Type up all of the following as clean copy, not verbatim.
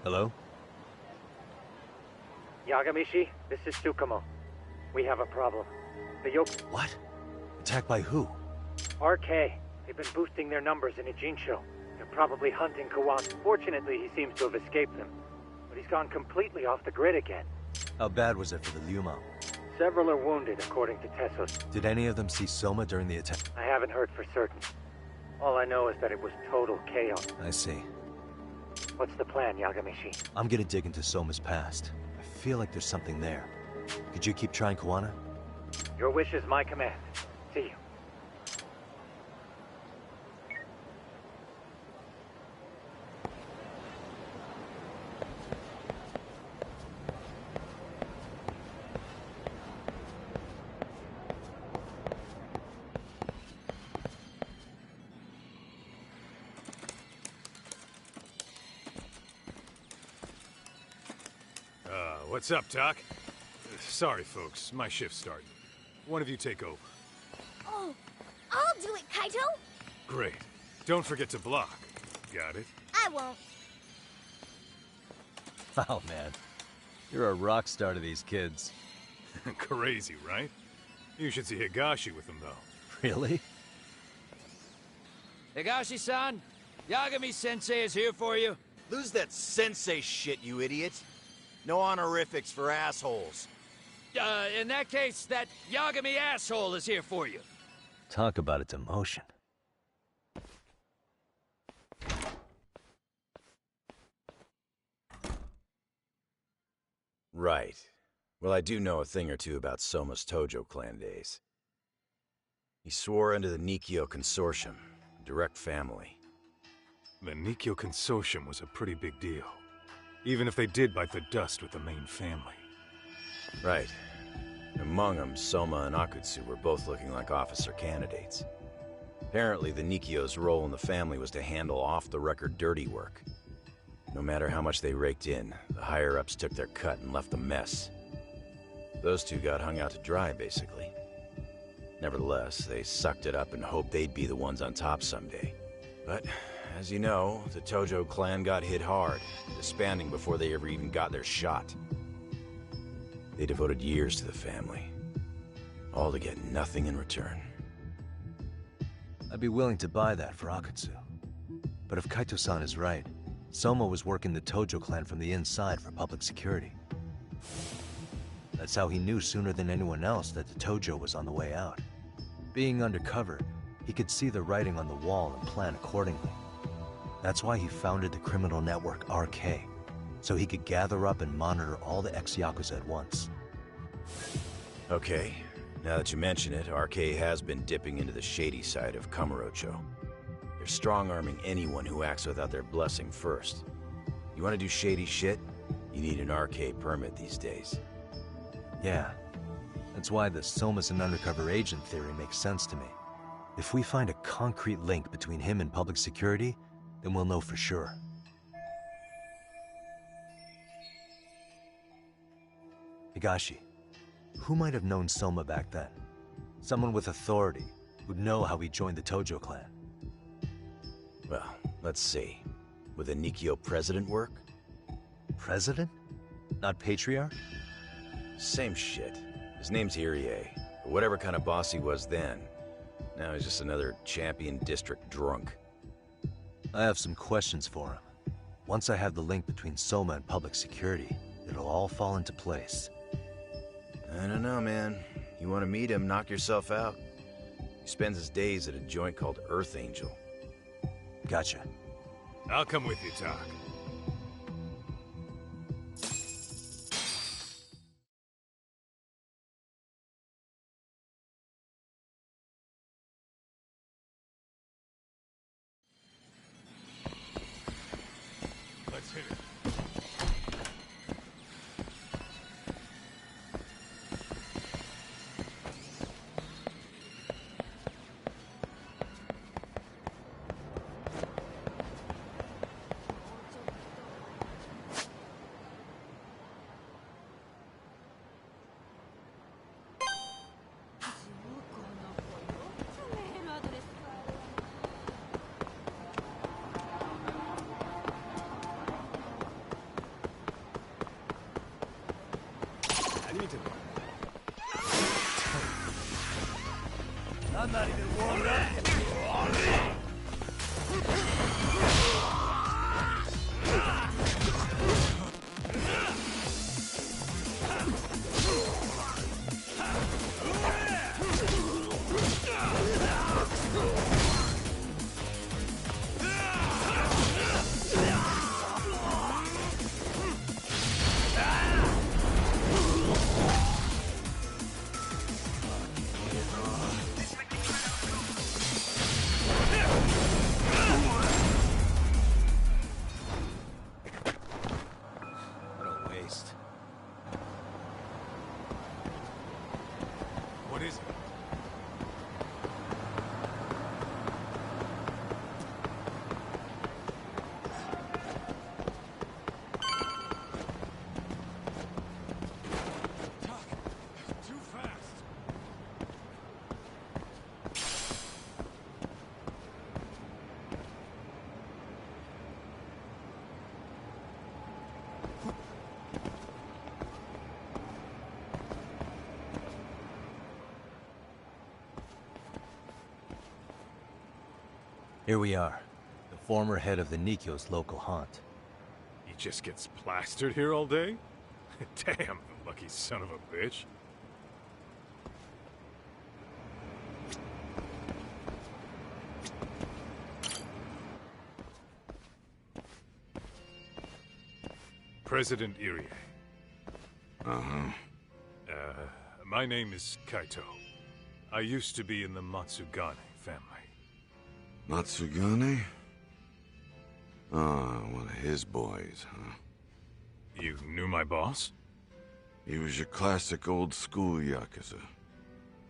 Hello? Yagamishi, this is Tsukumo. We have a problem. The Yoke... What? Attacked by who? RK. They've been boosting their numbers in a Jinsho. They're probably hunting Kawan. Fortunately, he seems to have escaped them. But he's gone completely off the grid again. How bad was it for the Liumao? Several are wounded, according to Tessos. Did any of them see Soma during the attack? I haven't heard for certain. All I know is that it was total chaos. I see. What's the plan, Yagamishi? I'm gonna dig into Soma's past. I feel like there's something there. Could you keep trying Kawana? Your wish is my command. See you. What's up, Doc? Sorry, folks. My shift's starting. One of you take over. Oh, I'll do it, Kaito! Great. Don't forget to block. Got it? I won't. Oh, man. You're a rock star to these kids. Crazy, right? You should see Higashi with them, though. Really? Higashi-san, Yagami-sensei is here for you. Lose that sensei shit, you idiot. No honorifics for assholes. In that case, that Yagami asshole is here for you. Talk about a demotion. Right. Well, I do know a thing or two about Soma's Tojo clan days. He swore under the Nikkyo Consortium, a direct family. The Nikkyo Consortium was a pretty big deal. Even if they did bite the dust with the main family. Right. Among them, Soma and Akutsu were both looking like officer candidates. Apparently, the Nikkyo's role in the family was to handle off-the-record dirty work. No matter how much they raked in, the higher-ups took their cut and left a mess. Those two got hung out to dry, basically. Nevertheless, they sucked it up and hoped they'd be the ones on top someday. But, as you know, the Tojo clan got hit hard, disbanding before they ever even got their shot. They devoted years to the family, all to get nothing in return. I'd be willing to buy that for Akutsu. But if Kaito-san is right, Soma was working the Tojo clan from the inside for public security. That's how he knew sooner than anyone else that the Tojo was on the way out. Being undercover, he could see the writing on the wall and plan accordingly. That's why he founded the criminal network RK, so he could gather up and monitor all the ex-Yakuza at once. Okay, now that you mention it, RK has been dipping into the shady side of Kamurocho. They're strong-arming anyone who acts without their blessing first. You want to do shady shit? You need an RK permit these days. Yeah, that's why the Soma's an undercover agent theory makes sense to me. If we find a concrete link between him and public security, then we'll know for sure. Higashi, who might have known Soma back then? Someone with authority, who'd know how he joined the Tojo clan. Well, let's see. Would the Nikkyo president work? President? Not patriarch? Same shit. His name's Irie, or whatever kind of boss he was then. Now he's just another champion district drunk. I have some questions for him. Once I have the link between Soma and public security, it'll all fall into place. I don't know, man. You want to meet him, knock yourself out. He spends his days at a joint called Earth Angel. Gotcha. I'll come with you, Doc. Let's hit it. I'm not even warmed up. What a waste. What is it? Doc, too fast. Here we are, the former head of the Nikyo's local haunt. He just gets plastered here all day? Damn, lucky son of a bitch. President Irie. Uh-huh. My name is Kaito. I used to be in the Matsugane family. Matsugane? Ah, one of his boys, huh? You knew my boss? He was your classic old school Yakuza.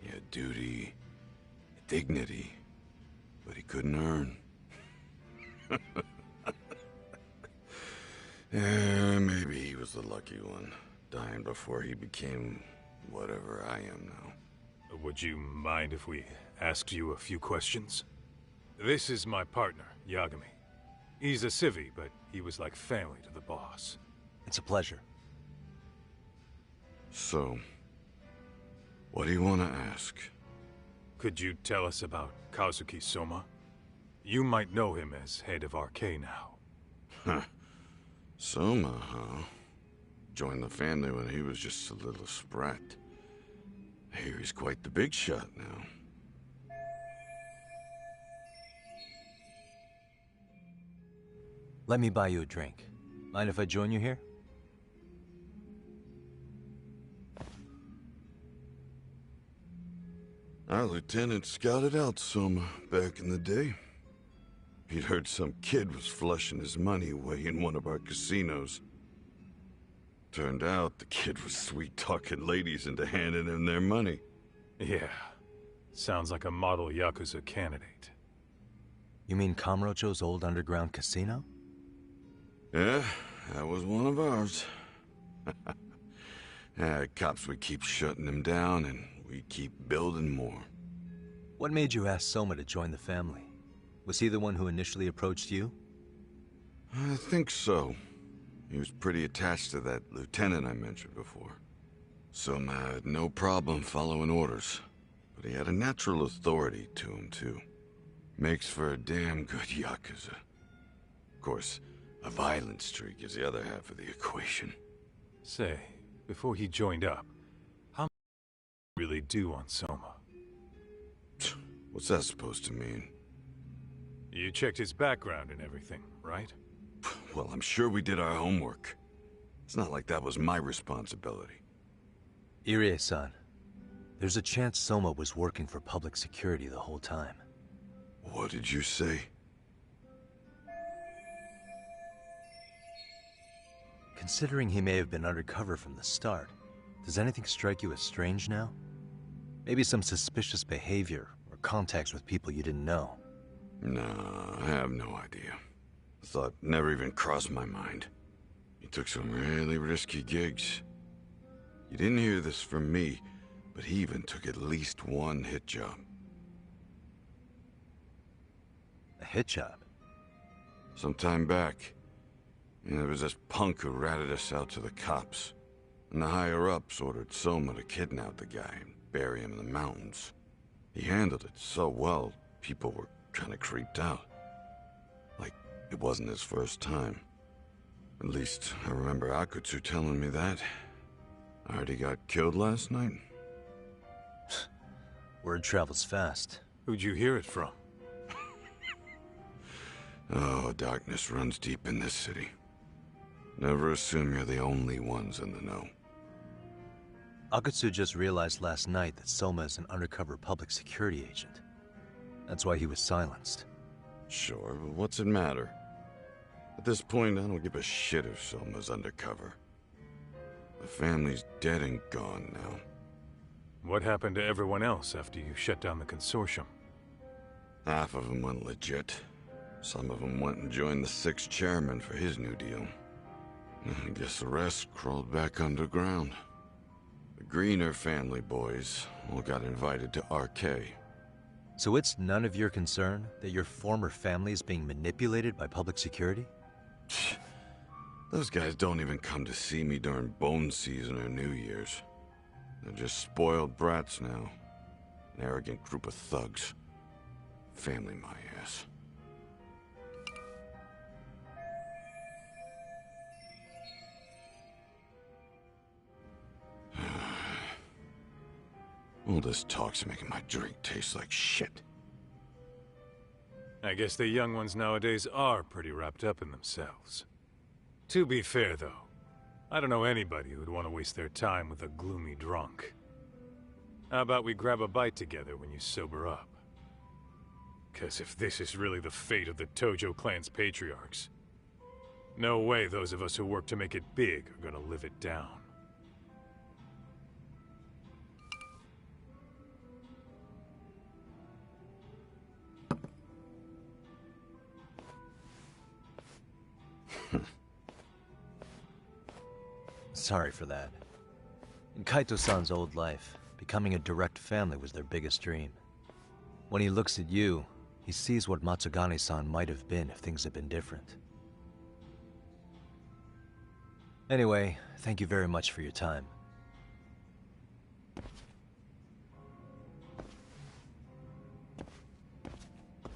He had duty, dignity, but he couldn't earn. Yeah, maybe he was the lucky one, dying before he became whatever I am now. Would you mind if we asked you a few questions? This is my partner, Yagami. He's a civvy, but he was like family to the boss. It's a pleasure. So, what do you want to ask? Could you tell us about Kazuki Soma? You might know him as head of RK now. Huh. Soma, huh? Joined the family when he was just a little sprat. I hear he's quite the big shot now. Let me buy you a drink. Mind if I join you here? Our lieutenant scouted out Soma back in the day. He'd heard some kid was flushing his money away in one of our casinos. Turned out the kid was sweet-talking ladies into handing him their money. Yeah. Sounds like a model Yakuza candidate. You mean Kamurocho's old underground casino? Yeah, that was one of ours. Cops would keep shutting him down, and we keep building more. What made you ask Soma to join the family? Was he the one who initially approached you? I think so. He was pretty attached to that lieutenant I mentioned before. Soma had no problem following orders, but he had a natural authority to him, too. Makes for a damn good Yakuza. Of course, a violent streak is the other half of the equation. Say, before he joined up, how much did you really do on Soma? What's that supposed to mean? You checked his background and everything, right? Well, I'm sure we did our homework. It's not like that was my responsibility. Irie-san, there's a chance Soma was working for public security the whole time. What did you say? Considering he may have been undercover from the start, does anything strike you as strange now? Maybe some suspicious behavior or contacts with people you didn't know? No, I have no idea. The thought never even crossed my mind. He took some really risky gigs. You didn't hear this from me, but he even took at least one hit job. A hit job? Some time back, there was this punk who ratted us out to the cops. And the higher-ups ordered Soma to kidnap the guy and bury him in the mountains. He handled it so well, people were kind of creeped out. Like, it wasn't his first time. At least, I remember Akutsu telling me that. I heard he got killed last night. Word travels fast. Who'd you hear it from? Oh, darkness runs deep in this city. Never assume you're the only ones in the know. Akutsu just realized last night that Soma is an undercover public security agent. That's why he was silenced. Sure, but what's it matter? At this point, I don't give a shit if Soma's undercover. The family's dead and gone now. What happened to everyone else after you shut down the consortium? Half of them went legit. Some of them went and joined the 6th chairman for his new deal. I guess the rest crawled back underground. The Greener family boys all got invited to RK. So it's none of your concern that your former family is being manipulated by public security? Those guys don't even come to see me during bone season or New Year's. They're just spoiled brats now. An arrogant group of thugs. Family my ass. All this talk's making my drink taste like shit. I guess the young ones nowadays are pretty wrapped up in themselves. To be fair, though, I don't know anybody who'd want to waste their time with a gloomy drunk. How about we grab a bite together when you sober up? 'Cause if this is really the fate of the Tojo clan's patriarchs, no way those of us who work to make it big are gonna live it down. Sorry for that. In Kaito-san's old life, becoming a direct family was their biggest dream. When he looks at you, he sees what Matsugane-san might have been if things had been different. Anyway, thank you very much for your time.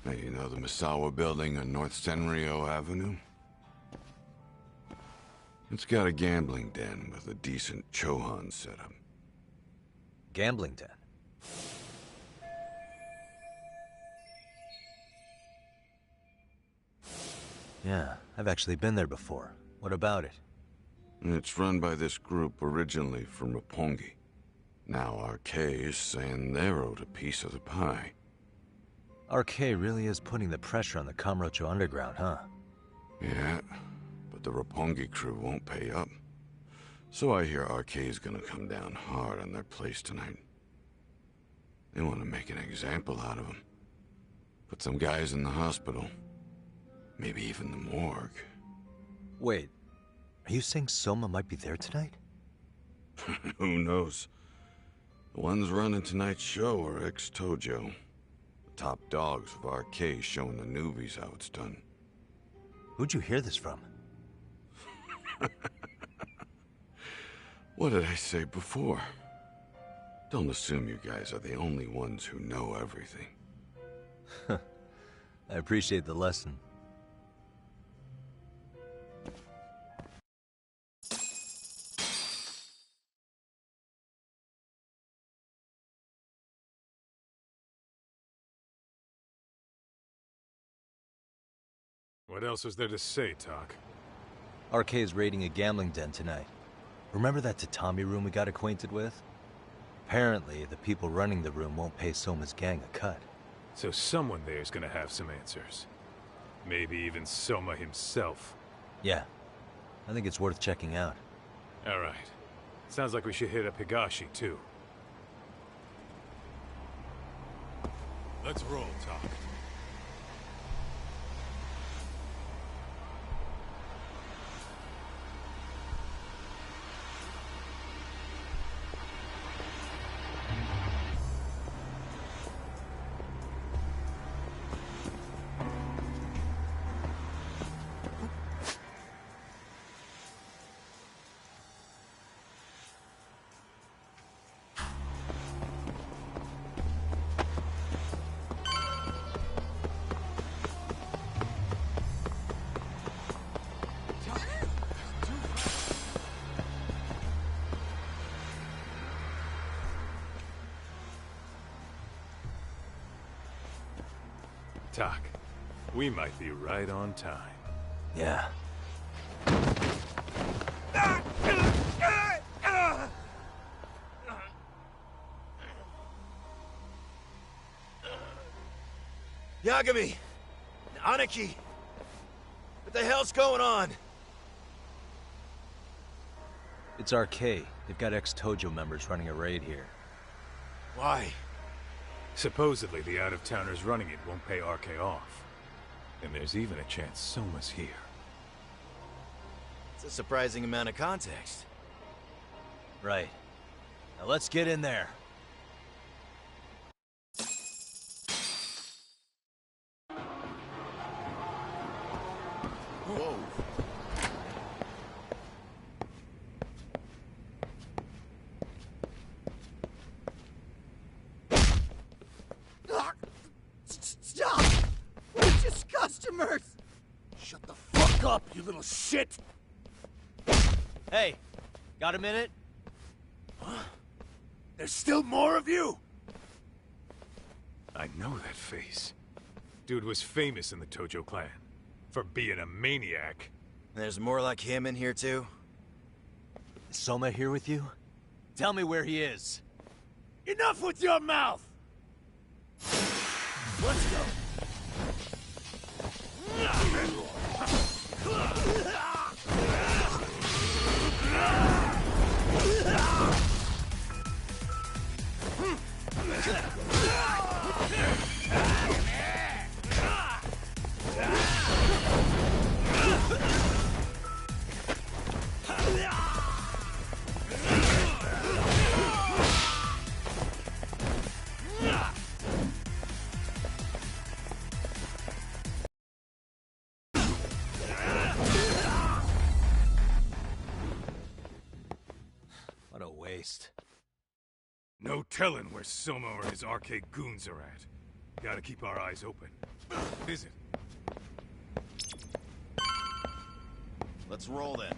Hey, you know the Misawa building on North Senryo Avenue? It's got a gambling den with a decent Chohan setup. Gambling den? Yeah, I've actually been there before. What about it? It's run by this group originally from Roppongi. Now RK is saying they're owed a piece of the pie. RK really is putting the pressure on the Kamurocho Underground, huh? Yeah, but the Roppongi crew won't pay up. So I hear RK is gonna come down hard on their place tonight. They want to make an example out of them. Put some guys in the hospital. Maybe even the morgue. Wait, are you saying Soma might be there tonight? Who knows? The ones running tonight's show are ex-Tojo. The top dogs of RK showing the newbies how it's done. Who'd you hear this from? What did I say before? Don't assume you guys are the only ones who know everything. I appreciate the lesson. What else is there to say, Talk? RK is raiding a gambling den tonight. Remember that tatami room we got acquainted with? Apparently, the people running the room won't pay Soma's gang a cut. So someone there's gonna have some answers. Maybe even Soma himself. Yeah, I think it's worth checking out. Alright. Sounds like we should hit up Higashi, too. Let's roll, Talk. We might be right on time. Yeah. Yagami! Aniki! What the hell's going on? It's RK. They've got ex-Tojo members running a raid here. Why? Supposedly, the out-of-towners running it won't pay RK off. And there's even a chance Soma's here. It's a surprising amount of context. Right. Now let's get in there. Whoa. Stop! We're just customers! Shut the fuck up, you little shit! Hey, got a minute? There's still more of you? I know that face. Dude was famous in the Tojo clan. For being a maniac. There's more like him in here, too? Is Soma here with you? Tell me where he is. Enough with your mouth! Let's go! What a waste. No telling where Soma or his arcade goons are at. Gotta keep our eyes open. Is it? Let's roll then.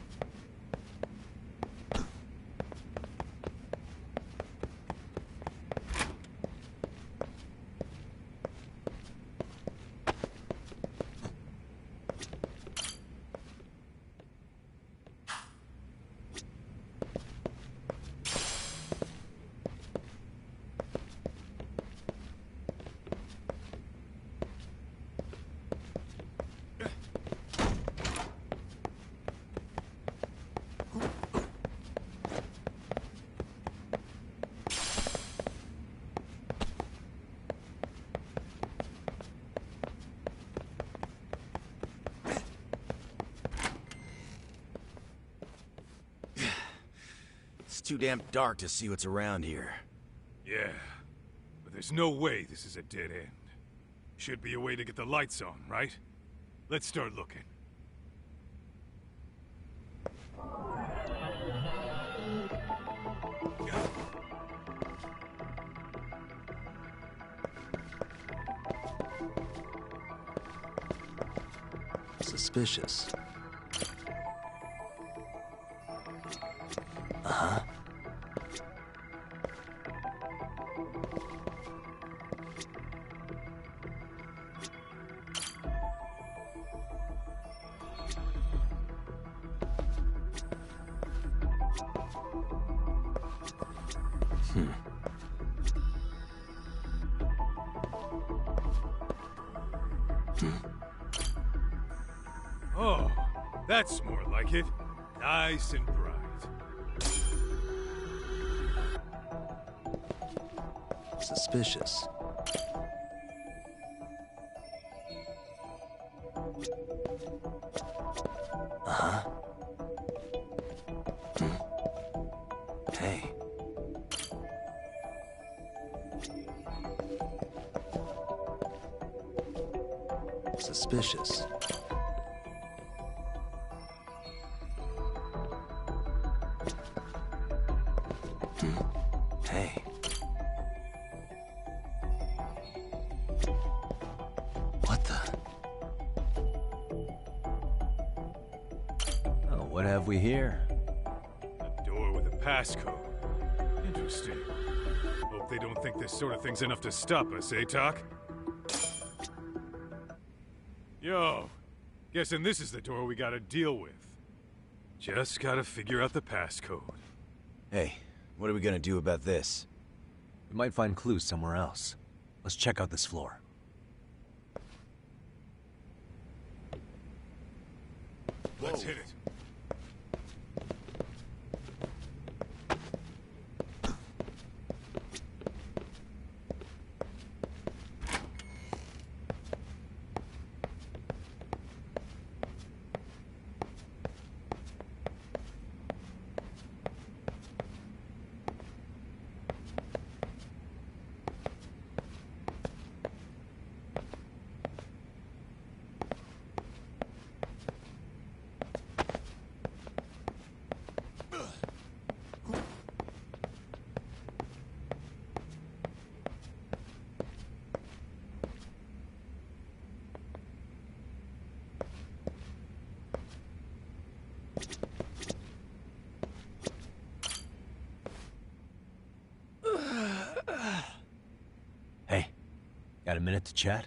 It's too damn dark to see what's around here. Yeah. But there's no way this is a dead end. Should be a way to get the lights on, right? Let's start looking. Suspicious. Uh-huh. Oh, that's more like it. Nice and bright. Suspicious. Uh-huh. Hey. Suspicious. Hey. What the? Oh, what have we here? A door with a passcode. Interesting. Hope they don't think this sort of thing's enough to stop us, eh, Talk? Yo, guessing this is the door we gotta deal with. Just gotta figure out the passcode. Hey, what are we gonna do about this? We might find clues somewhere else. Let's check out this floor. Let's hit it. Hey, got a minute to chat?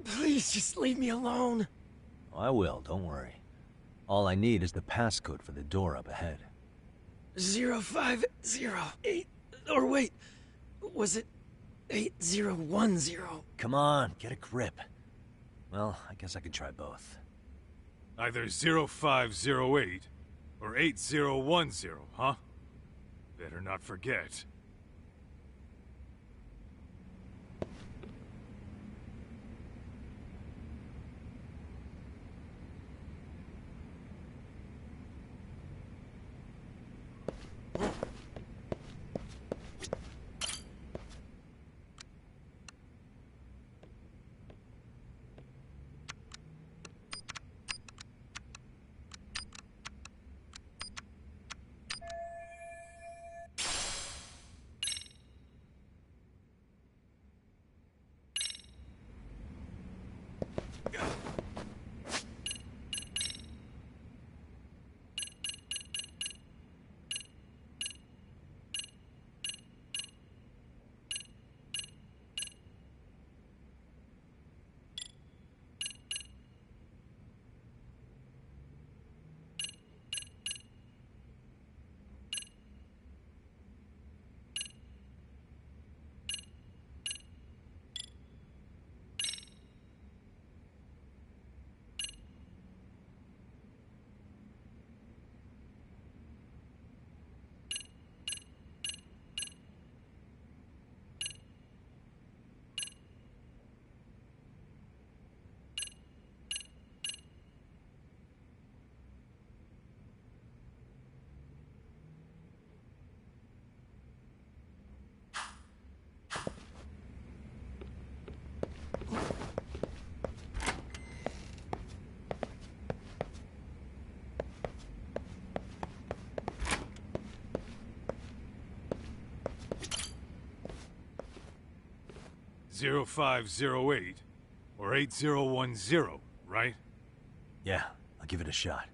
Please just leave me alone. Oh, I will, don't worry. All I need is the passcode for the door up ahead. 0508. Or wait, was it 8010? Come on, get a grip. Well, I guess I could try both. Either 0508 or 8010, huh? Better not forget. Zero 0508 or 8010, right? Yeah, I'll give it a shot.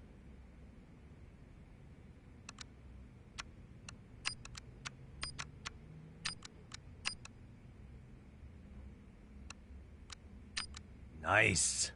Nice.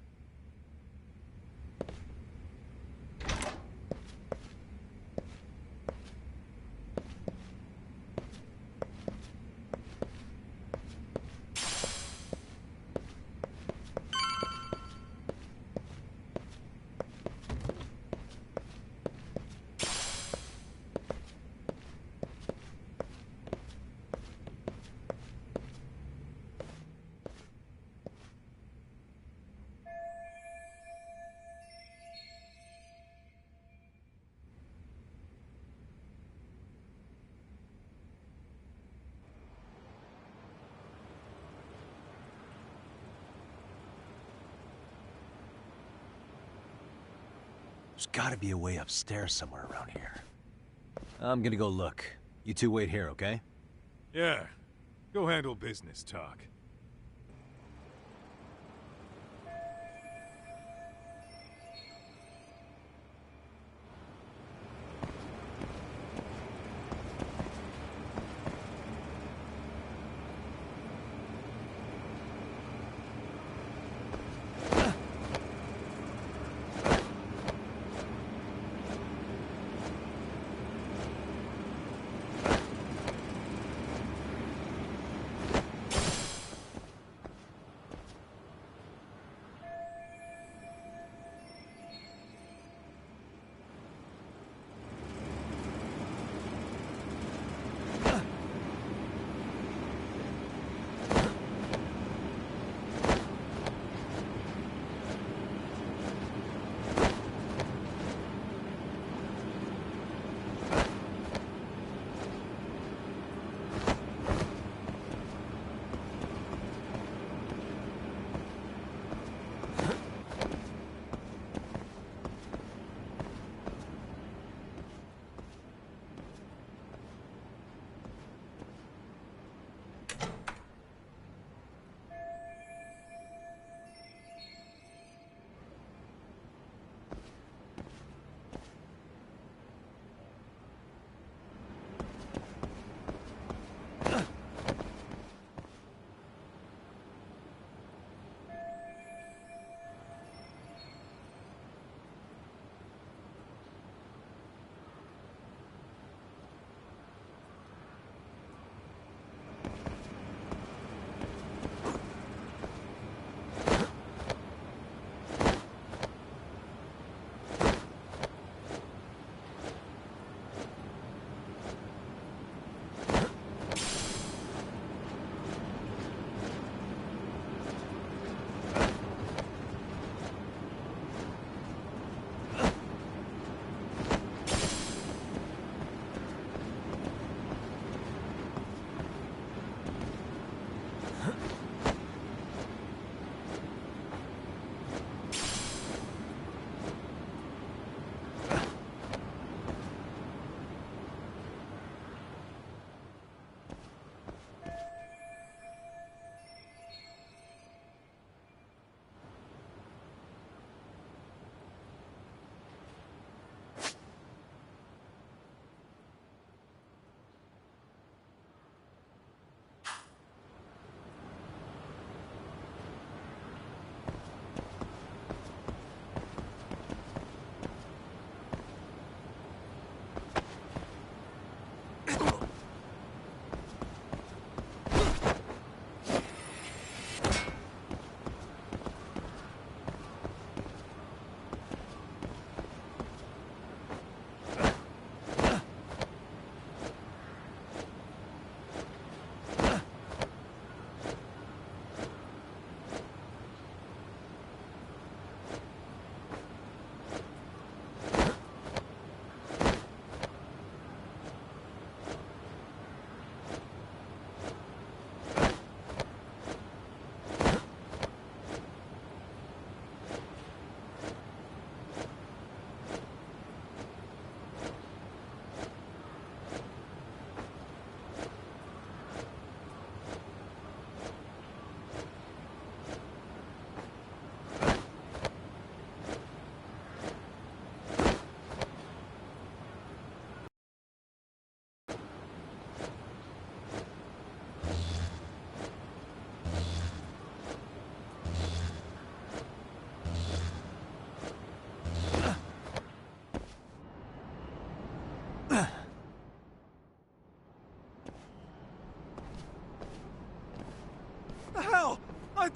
There's gotta be a way upstairs somewhere around here. I'm gonna go look. You two wait here, okay? Yeah. Go handle business talk.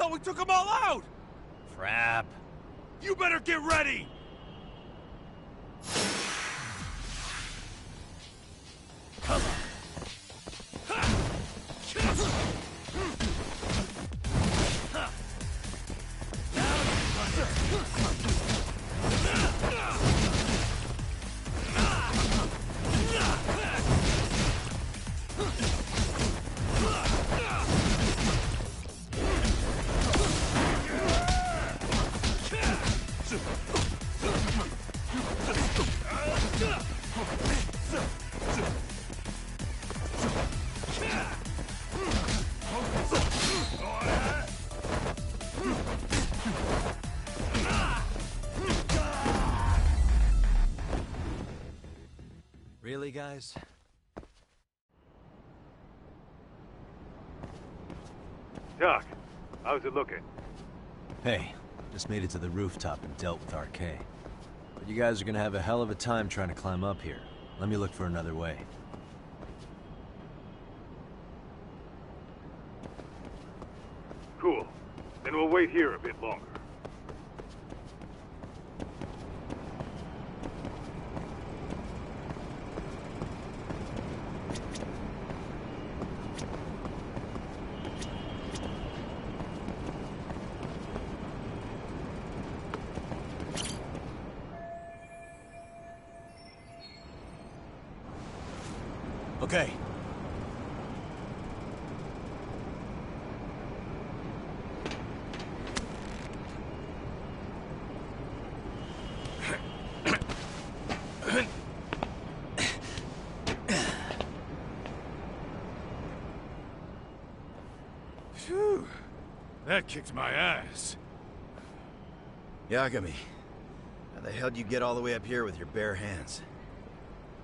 thought we took them all out! Crap. You better get ready! Really, guys? Doc, how's it looking? Hey, just made it to the rooftop and dealt with RK. But you guys are gonna have a hell of a time trying to climb up here. Let me look for another way. Cool. Then we'll wait here a bit longer. Okay. Phew. That kicked my ass. Yagami, how the hell would you get all the way up here with your bare hands?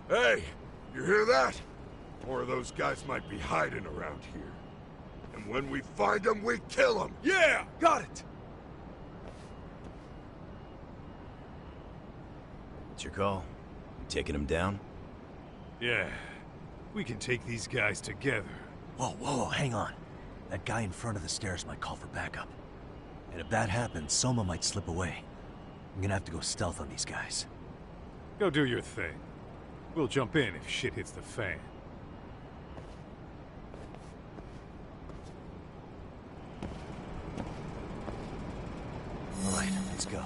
Hey, you hear that? More of those guys might be hiding around here. And when we find them, we kill them! Yeah! Got it! What's your call? You taking them down? Yeah. We can take these guys together. Whoa, hang on. That guy in front of the stairs might call for backup. And if that happens, Soma might slip away. I'm gonna have to go stealth on these guys. Go do your thing. We'll jump in if shit hits the fan. All right, let's go.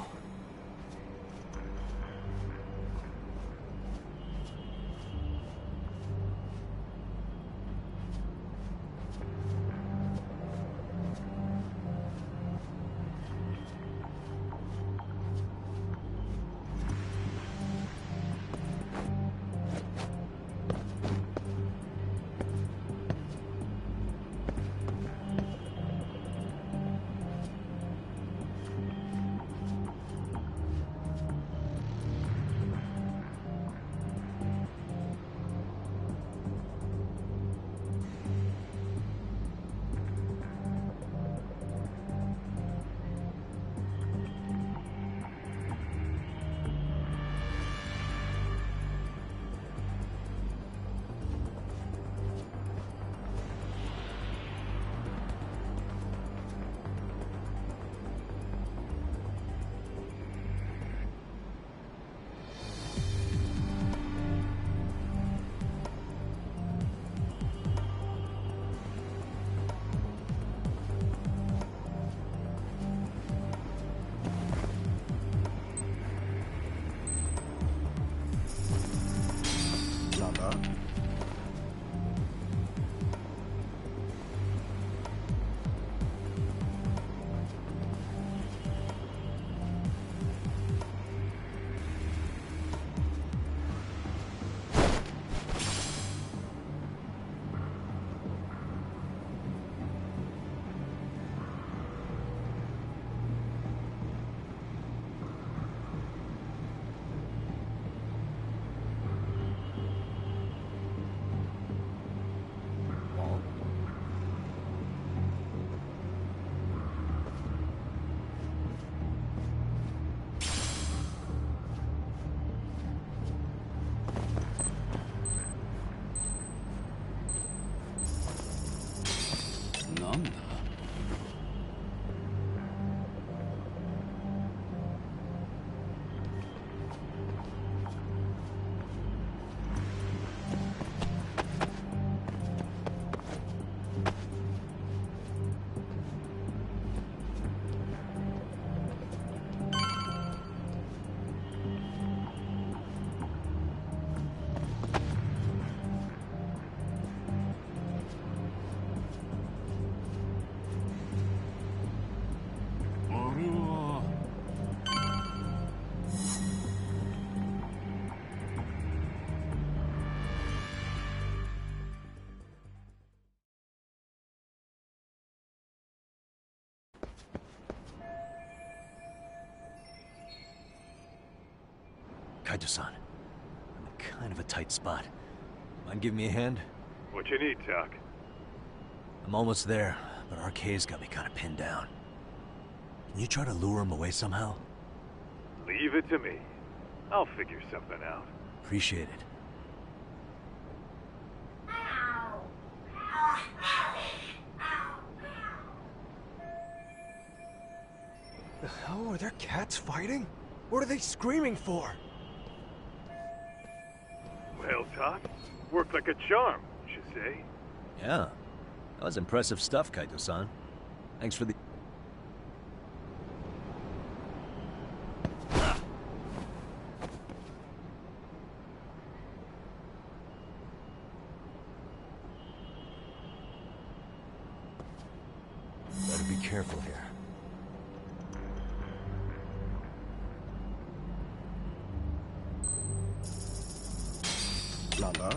Kaito-san, I'm in kind of a tight spot. Mind giving me a hand? What you need, Doc? I'm almost there, but RK's got me kind of pinned down. Can you try to lure him away somehow? Leave it to me. I'll figure something out. Appreciate it. The hell? Are there cats fighting? What are they screaming for? Well, Doc, worked like a charm, you say? Yeah. That was impressive stuff, Kaito-san. Thanks for the... Better be careful here. Lala?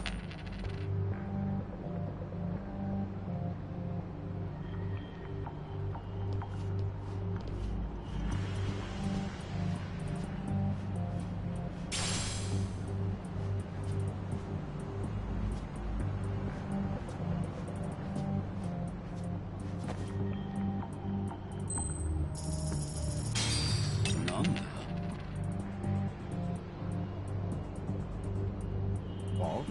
Ball?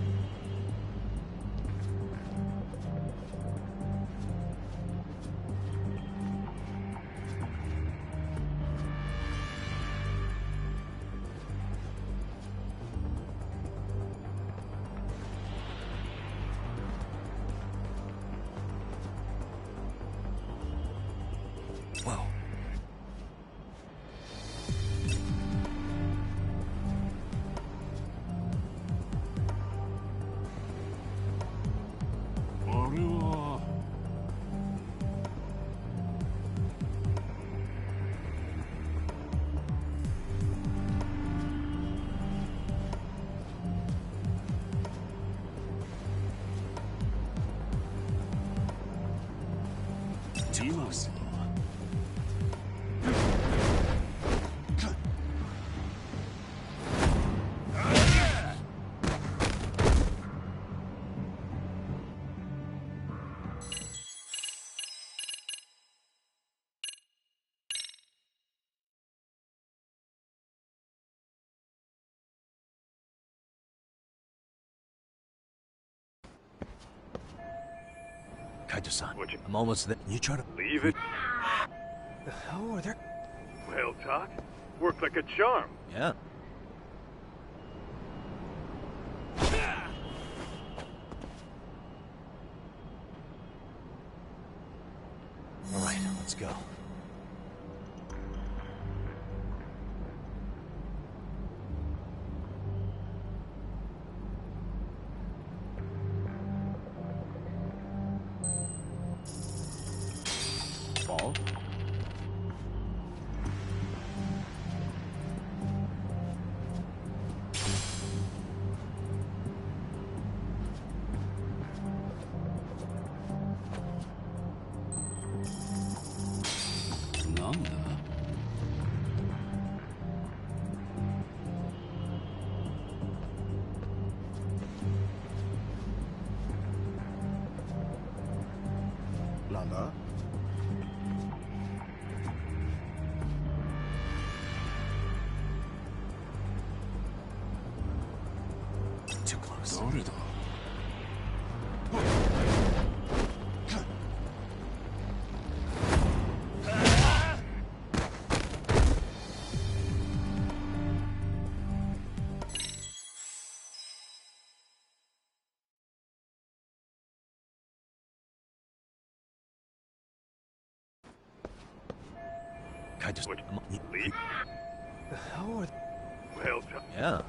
Whoa. Too close. Kaito-san, What you- I'm almost there. Can you try to... Leave it. The hell? Are there... Well, Doc, worked like a charm. Yeah. All right, let's go. Ball? Lala? Too close. Kaito... What- I'm- Leave. The hell? Are... Well, Doc. Yeah.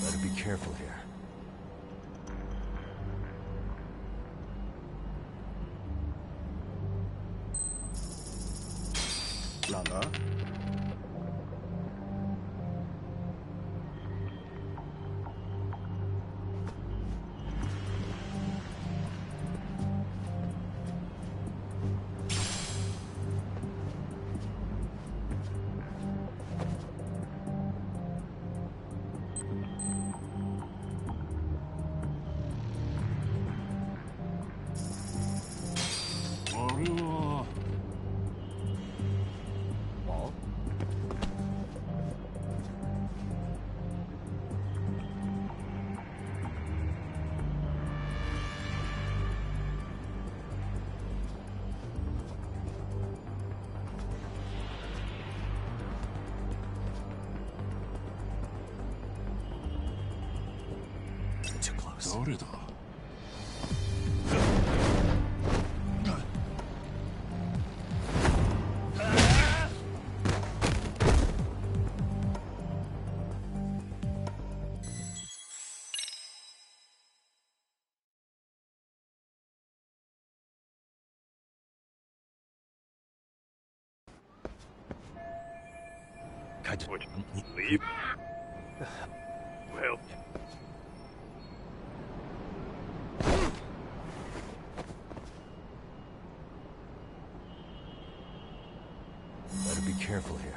Better be careful here. Lala? this. Would you leave? Well... Better be careful here.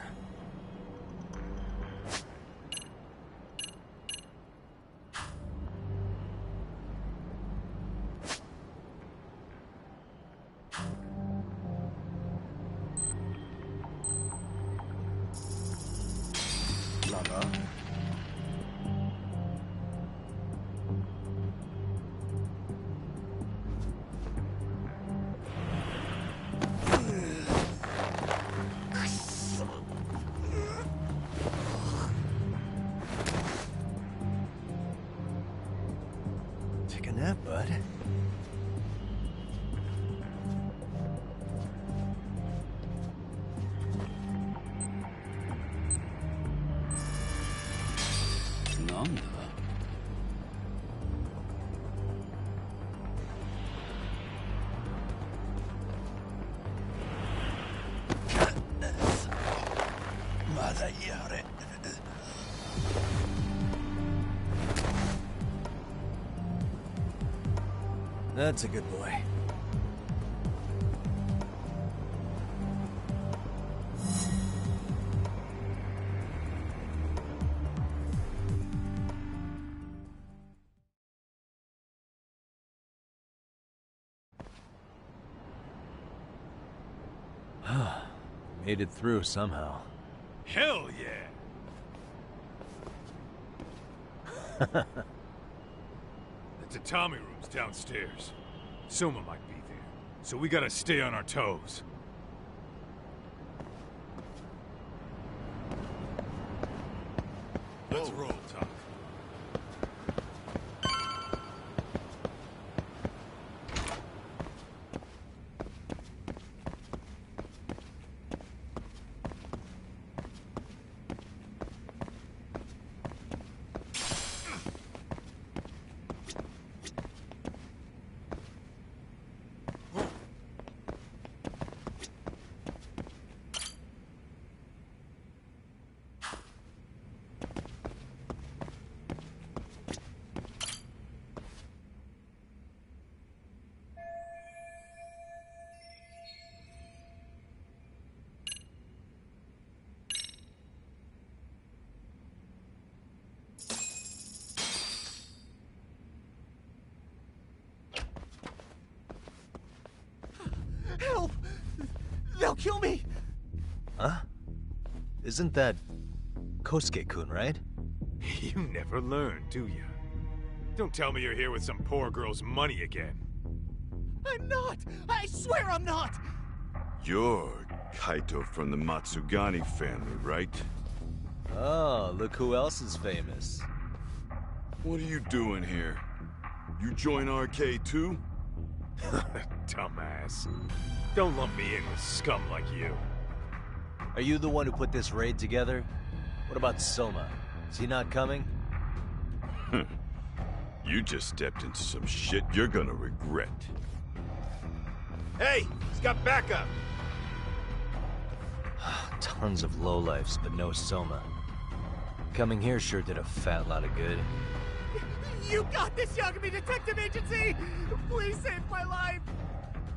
Take a nap, bud. That's a good boy. Made it through somehow. Hell yeah! The tatami room's downstairs. Soma might be there, so we gotta stay on our toes. Let's roll, Tom. Help! They'll kill me! Huh? Isn't that Kosuke-kun, right? You never learn, do you? Don't tell me you're here with some poor girl's money again. I'm not! I swear I'm not! You're Kaito from the Matsugani family, right? Oh, look who else is famous. What are you doing here? You join RK too? Dumbass. Don't lump me in with scum like you. Are you the one who put this raid together? What about Soma? Is he not coming? You just stepped into some shit you're gonna regret. Hey, he's got backup. Tons of lowlifes, but no Soma. Coming here sure did a fat lot of good. You got this, Yagami Detective Agency! Please save my life!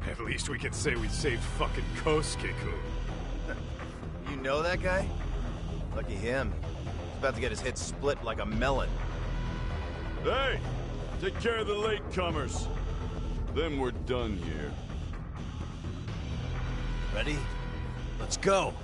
At least we can say we saved fucking Kosuke-kun. You know that guy? Lucky him. He's about to get his head split like a melon. Hey! Take care of the latecomers. Then we're done here. Ready? Let's go!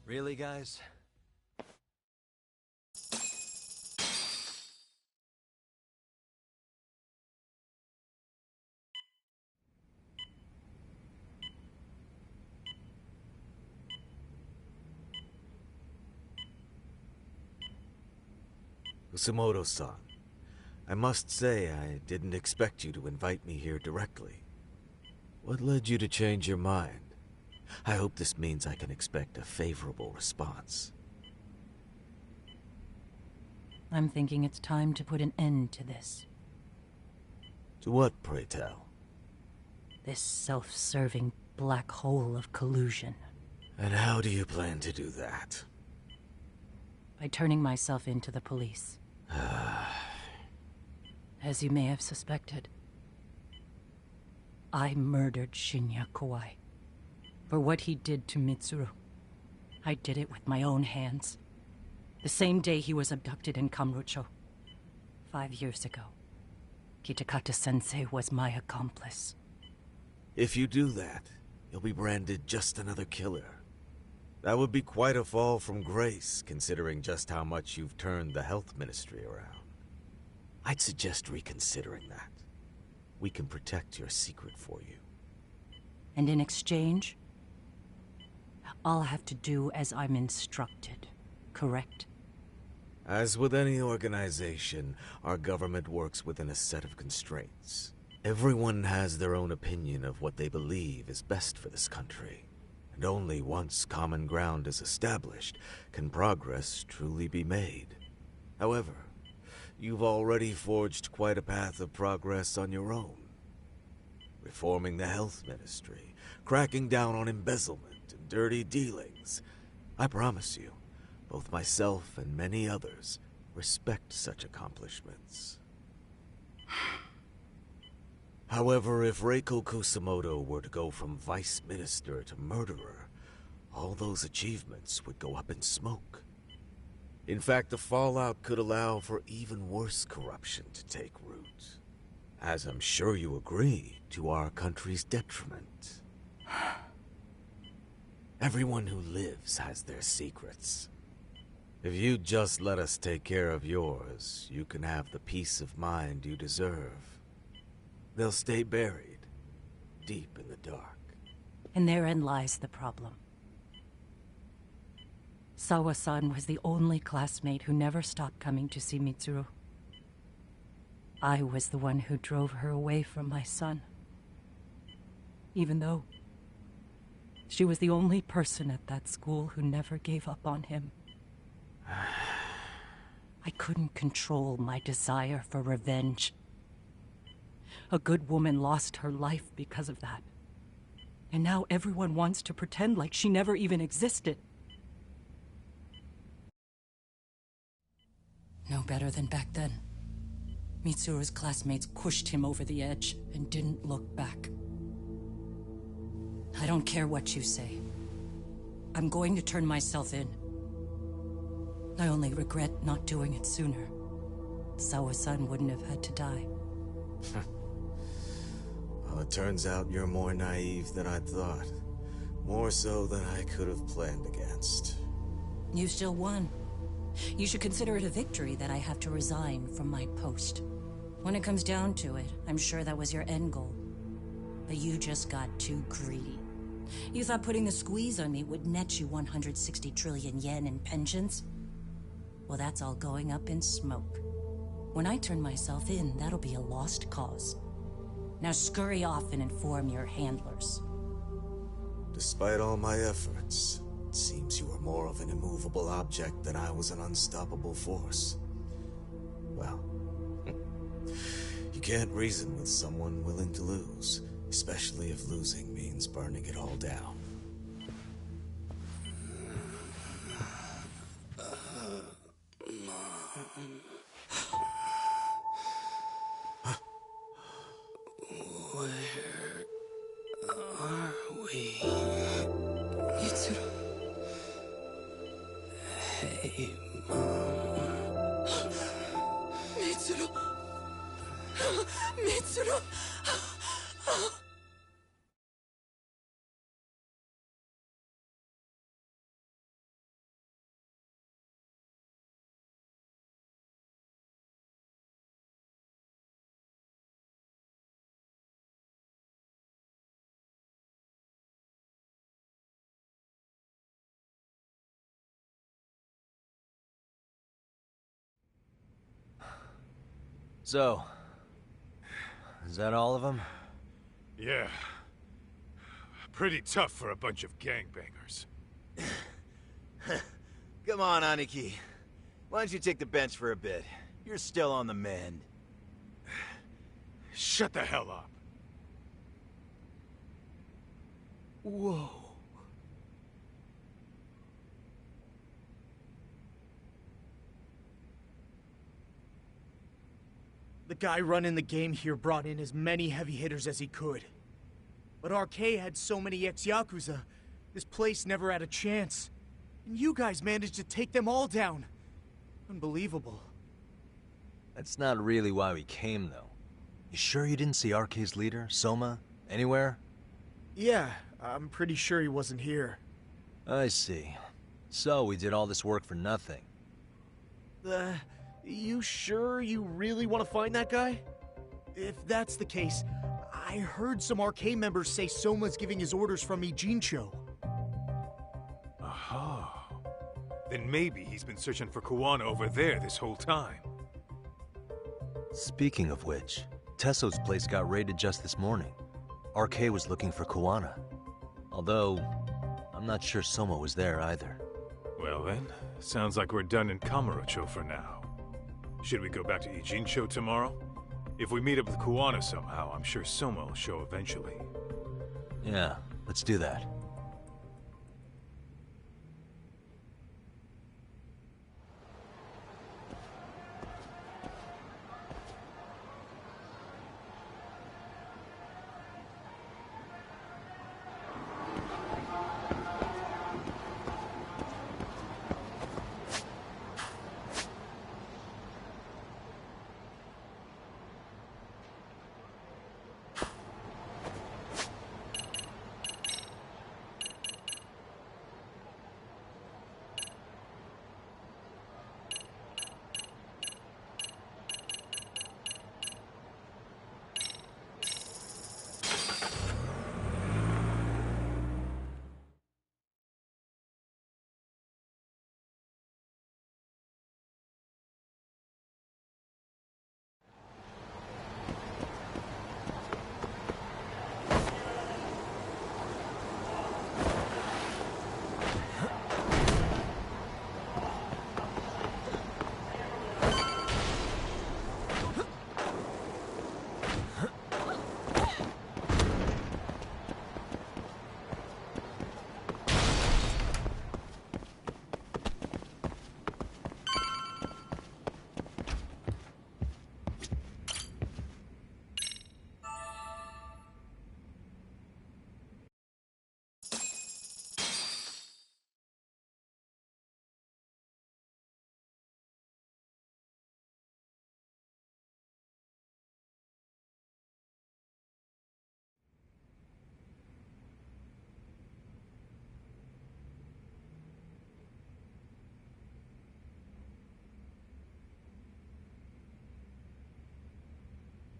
Really, guys? Kusumoto-san, I must say I didn't expect you to invite me here directly. What led you to change your mind? I hope this means I can expect a favorable response. I'm thinking it's time to put an end to this. To what, pray tell? This self-serving black hole of collusion. And how do you plan to do that? By turning myself into the police. As you may have suspected, I murdered Shinya Kawai. For what he did to Mitsuru. I did it with my own hands. The same day he was abducted in Kamurocho. 5 years ago. Kitakata-sensei was my accomplice. If you do that, you'll be branded just another killer. That would be quite a fall from grace, considering just how much you've turned the health ministry around. I'd suggest reconsidering that. We can protect your secret for you. And in exchange, I'll have to do as I'm instructed, correct? As with any organization, our government works within a set of constraints. Everyone has their own opinion of what they believe is best for this country. And only once common ground is established can progress truly be made. However, you've already forged quite a path of progress on your own. Reforming the health ministry, cracking down on embezzlement and dirty dealings. I promise you, both myself and many others respect such accomplishments. However, if Reiko Kusumoto were to go from vice minister to murderer, all those achievements would go up in smoke. In fact, the fallout could allow for even worse corruption to take root. As I'm sure you agree, to our country's detriment. Everyone who lives has their secrets. If you'd just let us take care of yours, you can have the peace of mind you deserve. They'll stay buried, deep in the dark. And therein lies the problem. Sawa-san was the only classmate who never stopped coming to see Mitsuru. I was the one who drove her away from my son. Even though she was the only person at that school who never gave up on him. I couldn't control my desire for revenge. A good woman lost her life because of that. And now everyone wants to pretend like she never even existed. No better than back then. Mitsuru's classmates pushed him over the edge and didn't look back. I don't care what you say. I'm going to turn myself in. I only regret not doing it sooner. Sawa-san wouldn't have had to die. Well, it turns out you're more naive than I thought. More so than I could have planned against. You still won. You should consider it a victory that I have to resign from my post. When it comes down to it, I'm sure that was your end goal. But you just got too greedy. You thought putting the squeeze on me would net you 160 trillion yen in pensions? Well, that's all going up in smoke. When I turn myself in, that'll be a lost cause. Now scurry off and inform your handlers. Despite all my efforts, it seems you are more of an immovable object than I was an unstoppable force. Well, you can't reason with someone willing to lose, especially if losing means burning it all down. Where are we? Mitsuru. Hey, Mom. Mitsuru. Mitsuru. So, is that all of them? Yeah. Pretty tough for a bunch of gangbangers. Come on, Aniki. Why don't you take the bench for a bit? You're still on the mend. Shut the hell up. Whoa. The guy running the game here brought in as many heavy hitters as he could. But RK had so many ex-Yakuza, this place never had a chance. And you guys managed to take them all down. Unbelievable. That's not really why we came, though. You sure you didn't see RK's leader, Soma, anywhere? Yeah, I'm pretty sure he wasn't here. I see. So we did all this work for nothing. You sure you really want to find that guy? If that's the case, I heard some RK members say Soma's giving his orders from Ijincho. Aha. Then maybe he's been searching for Kuwana over there this whole time. Speaking of which, Tesso's place got raided just this morning. RK was looking for Kuwana. Although, I'm not sure Soma was there either. Well then, sounds like we're done in Kamurocho for now. Should we go back to Ijincho tomorrow? If we meet up with Kuwana somehow, I'm sure Soma will show eventually. Yeah, let's do that.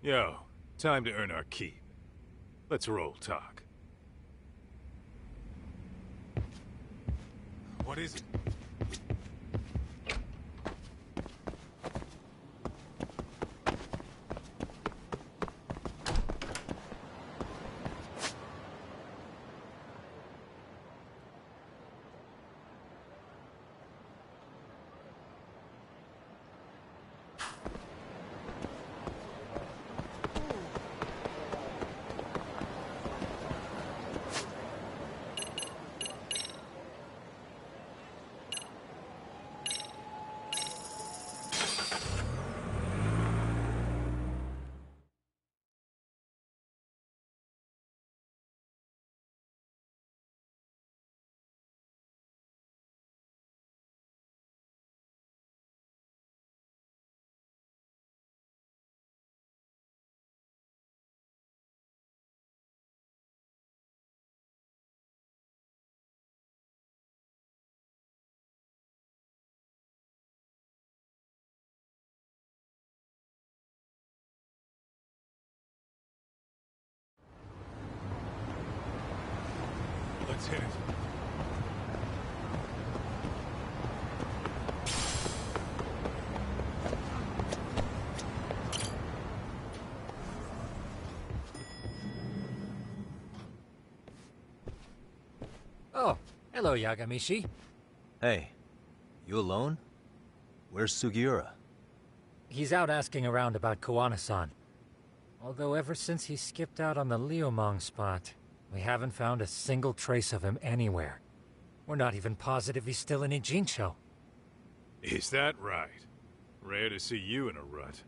Yo, time to earn our keep. Let's roll talk. What is it? hit it. Oh, hello, Yagamishi. Hey, you alone? Where's Sugiura? He's out asking around about Koana-san. Although ever since he skipped out on the Liumang spot, we haven't found a single trace of him anywhere. We're not even positive he's still in Ijincho. Is that right? Rare to see you in a rut.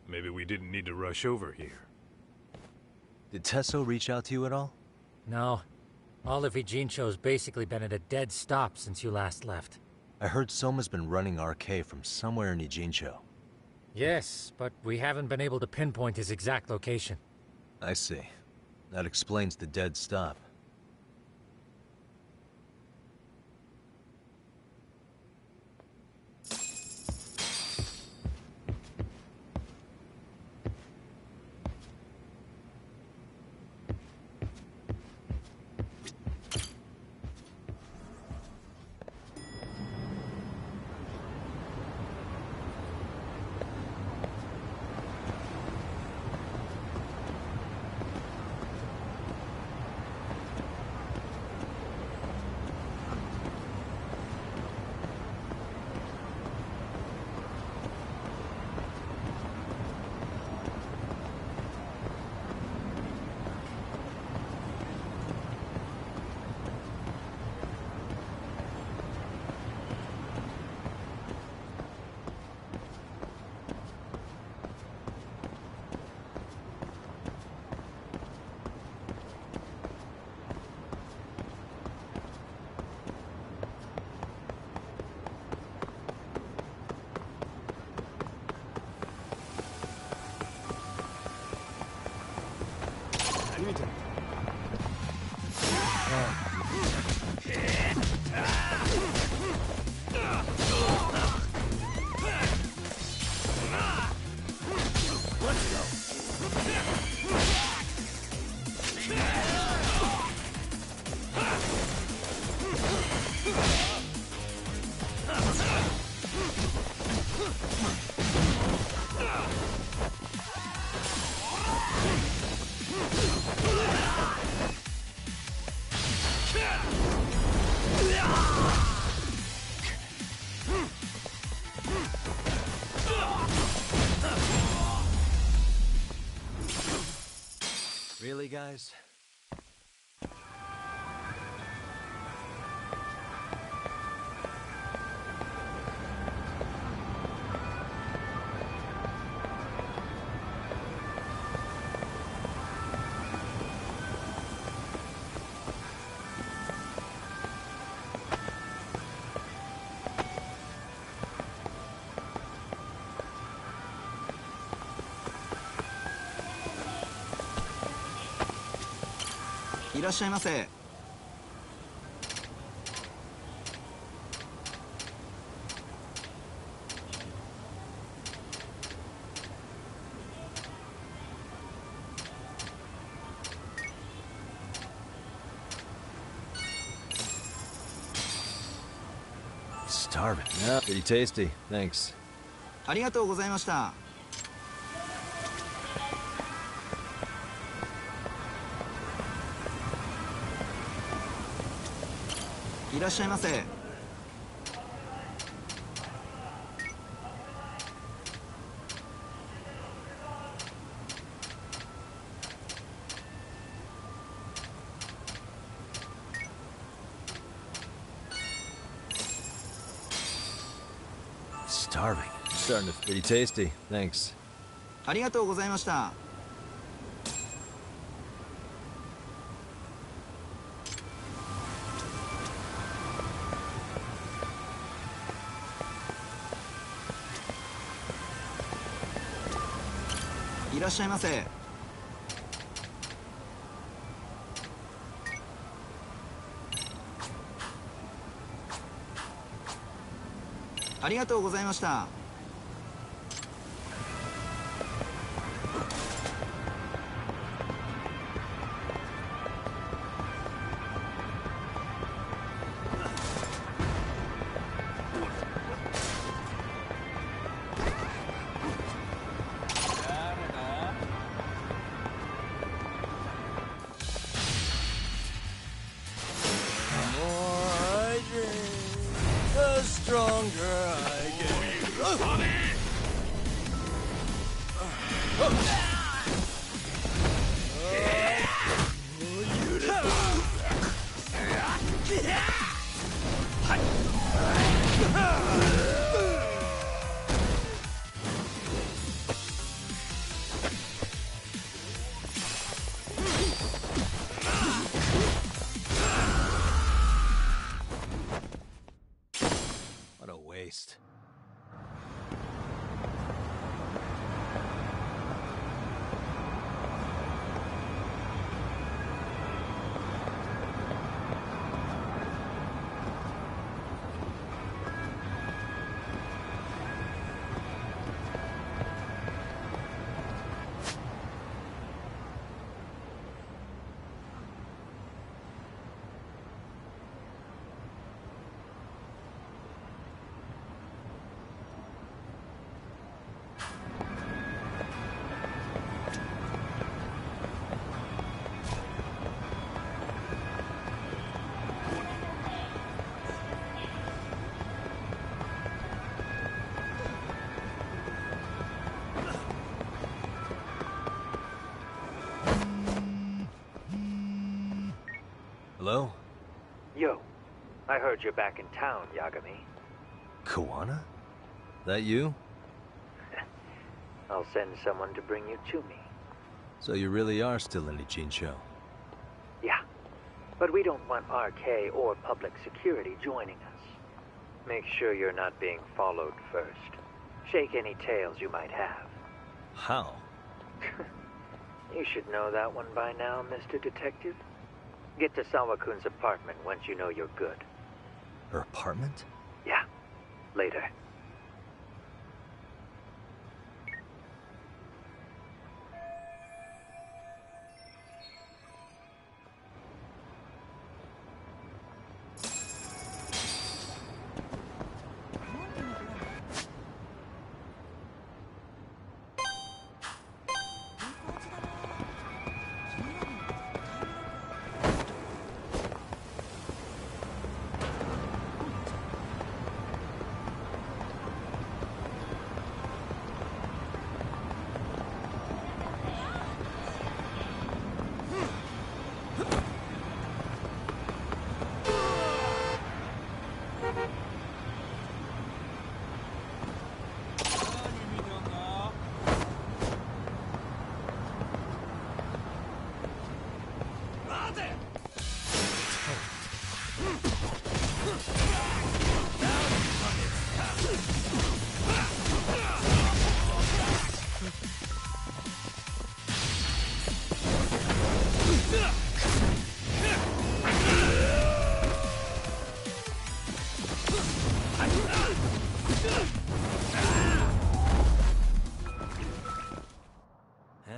Maybe we didn't need to rush over here. Did Tesso reach out to you at all? No. All of Ijincho's basically been at a dead stop since you last left. I heard Soma's been running RK from somewhere in Ijincho. Yes, but we haven't been able to pinpoint his exact location. I see. That explains the dead stop. Really, guys?いらっしゃいませ。Starving. Yeah, pretty tasty. Thanks. ありがとうございました。いらっしゃいませ。Starving. Starting to pretty tasty. Thanks. ありがとうございました。いらっしゃいませ。ありがとうございました。longer I get... What a waste. Hello? Yo, I heard you're back in town, Yagami. Kawana? That you? I'll send someone to bring you to me. So you really are still in Ijincho? Yeah, but we don't want RK or public security joining us. Make sure you're not being followed first. Shake any tails you might have. How? You should know that one by now, Mr. Detective. Get to Sawa-kun's apartment once you know you're good. Her apartment? Yeah, later.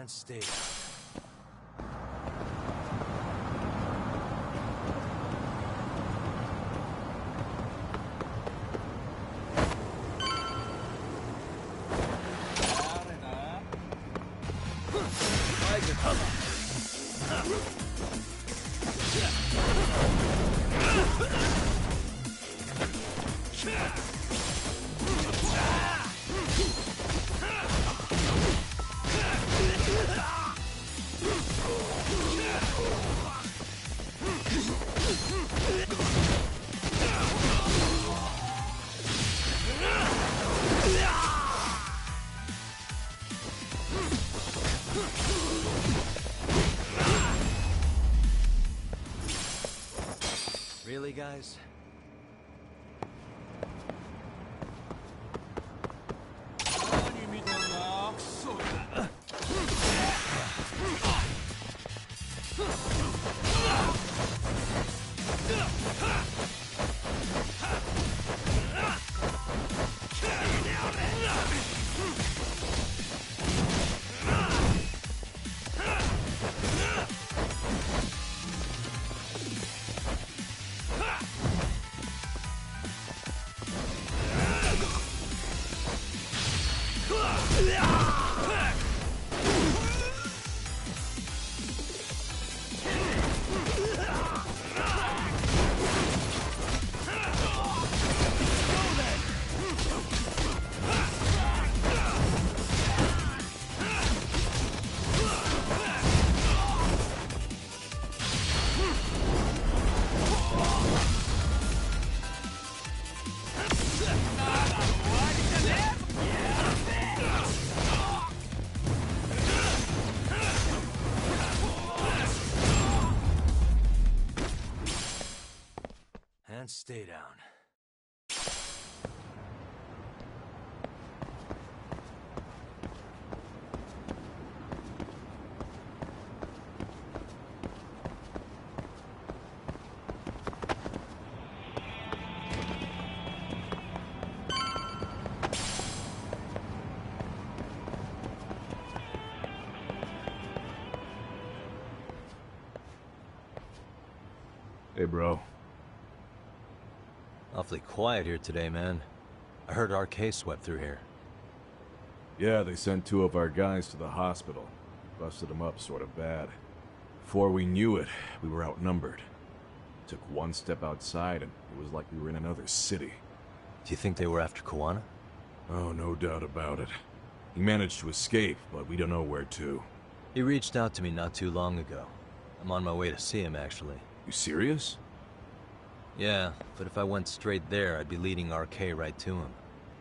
And stay. Really, guys? and stay down. Hey, bro. Awfully quiet here today, man. I heard RK swept through here. Yeah, they sent 2 of our guys to the hospital. Busted them up sort of bad. Before we knew it, we were outnumbered. Took one step outside and it was like we were in another city. Do you think they were after Koana? Oh, no doubt about it. He managed to escape, but we don't know where to. He reached out to me not too long ago. I'm on my way to see him, actually. You serious? Yeah, but if I went straight there, I'd be leading RK right to him.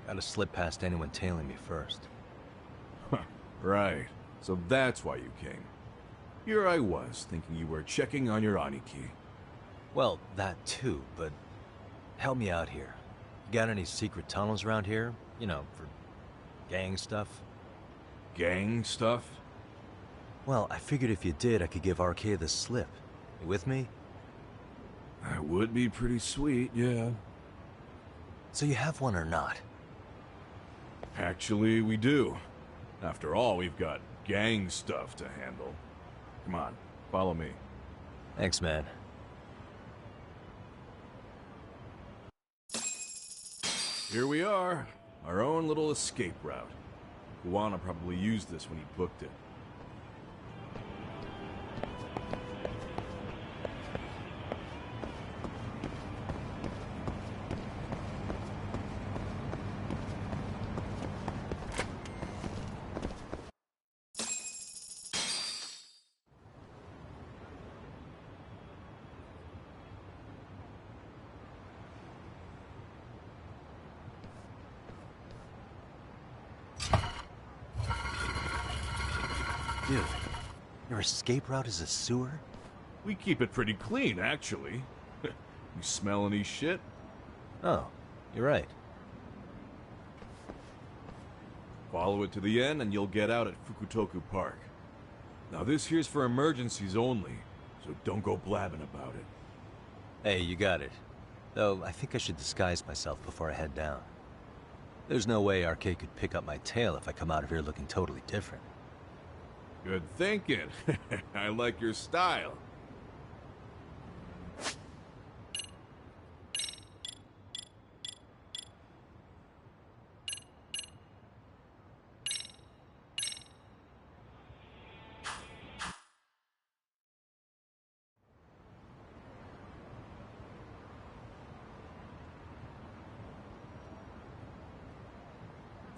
Gotta slip past anyone tailing me first. Right. So that's why you came. Here I was, thinking you were checking on your Aniki. Well, that too, but help me out here. You got any secret tunnels around here? You know, for gang stuff? Gang stuff? Well, I figured if you did, I could give RK the slip. You with me? That would be pretty sweet, yeah. So you have one or not? Actually, we do. After all, we've got gang stuff to handle. Come on, follow me. Thanks, man. Here we are. Our own little escape route. Koana probably used this when he booked it. Dude, your escape route is a sewer? We keep it pretty clean, actually. You smell any shit? Oh, you're right. Follow it to the end and you'll get out at Fukutoku Park. Now this here's for emergencies only, so don't go blabbing about it. Hey, you got it. Though, I think I should disguise myself before I head down. There's no way RK could pick up my tail if I come out of here looking totally different. Good thinking. I like your style.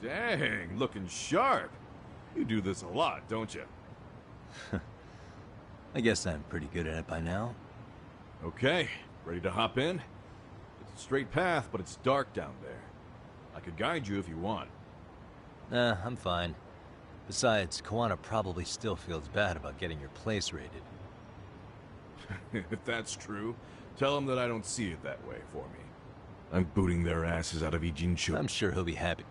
Dang, looking sharp. You do this a lot, don't you? I guess I'm pretty good at it by now. Okay, ready to hop in? It's a straight path, but it's dark down there. I could guide you if you want. Nah, I'm fine. Besides, Koana probably still feels bad about getting your place raided. If that's true, tell him that I don't see it that way for me. I'm booting their asses out of Ijincho. I'm sure he'll be happy.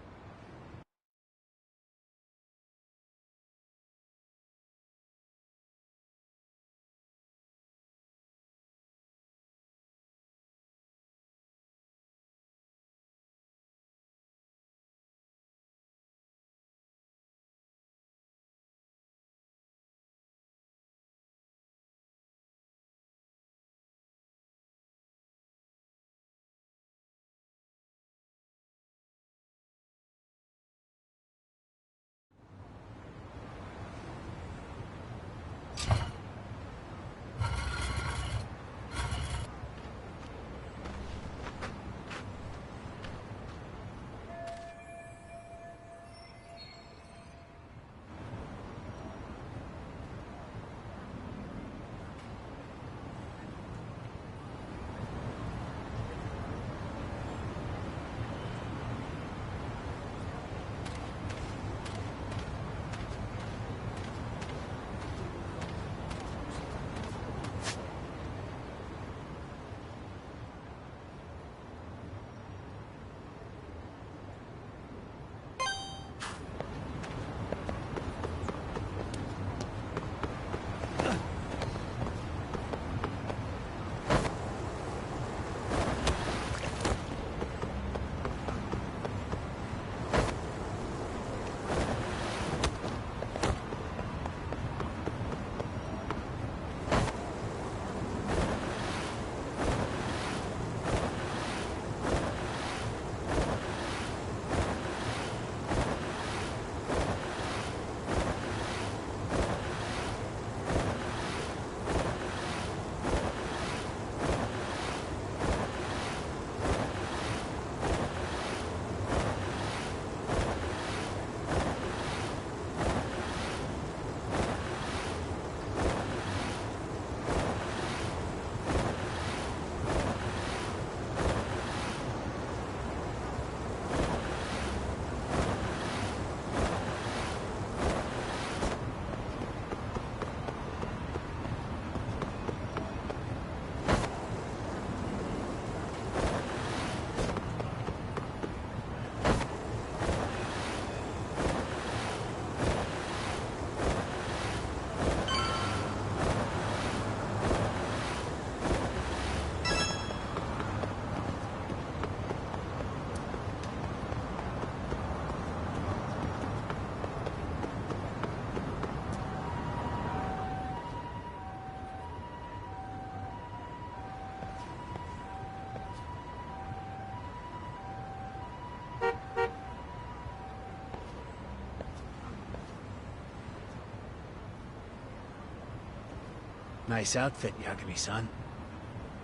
Nice outfit, Yagami-san.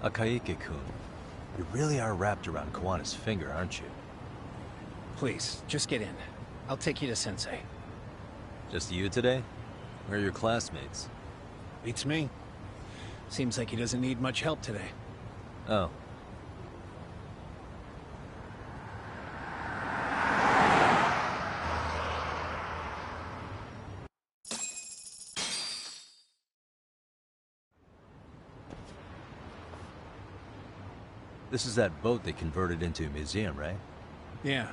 Akaike-kun, you really are wrapped around Kawana's finger, aren't you? Please, just get in. I'll take you to Sensei. Just you today? Where are your classmates? Beats me. Seems like he doesn't need much help today. Oh. This is that boat they converted into a museum, right? Yeah,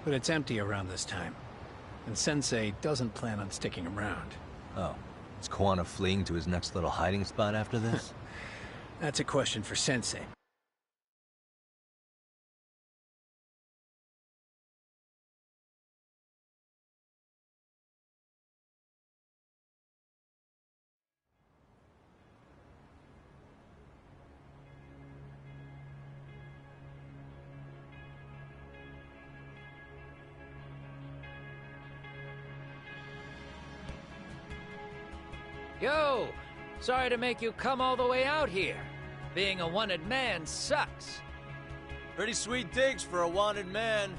but it's empty around this time. And Sensei doesn't plan on sticking around. Oh. Is Kawana fleeing to his next little hiding spot after this? That's a question for Sensei. Yo! Sorry to make you come all the way out here. Being a wanted man sucks. Pretty sweet digs for a wanted man.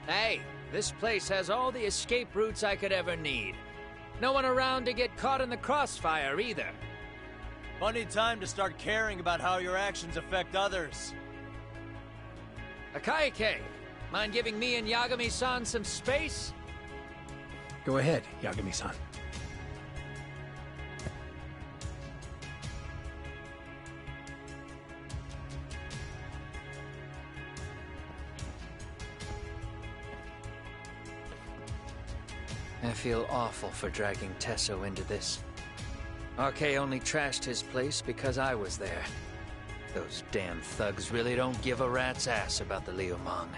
Hey, this place has all the escape routes I could ever need. No one around to get caught in the crossfire either. Funny time to start caring about how your actions affect others. Akaike, mind giving me and Yagami-san some space? Go ahead, Yagami-san. I feel awful for dragging Tesso into this. RK only trashed his place because I was there. Those damn thugs really don't give a rat's ass about the Liumang.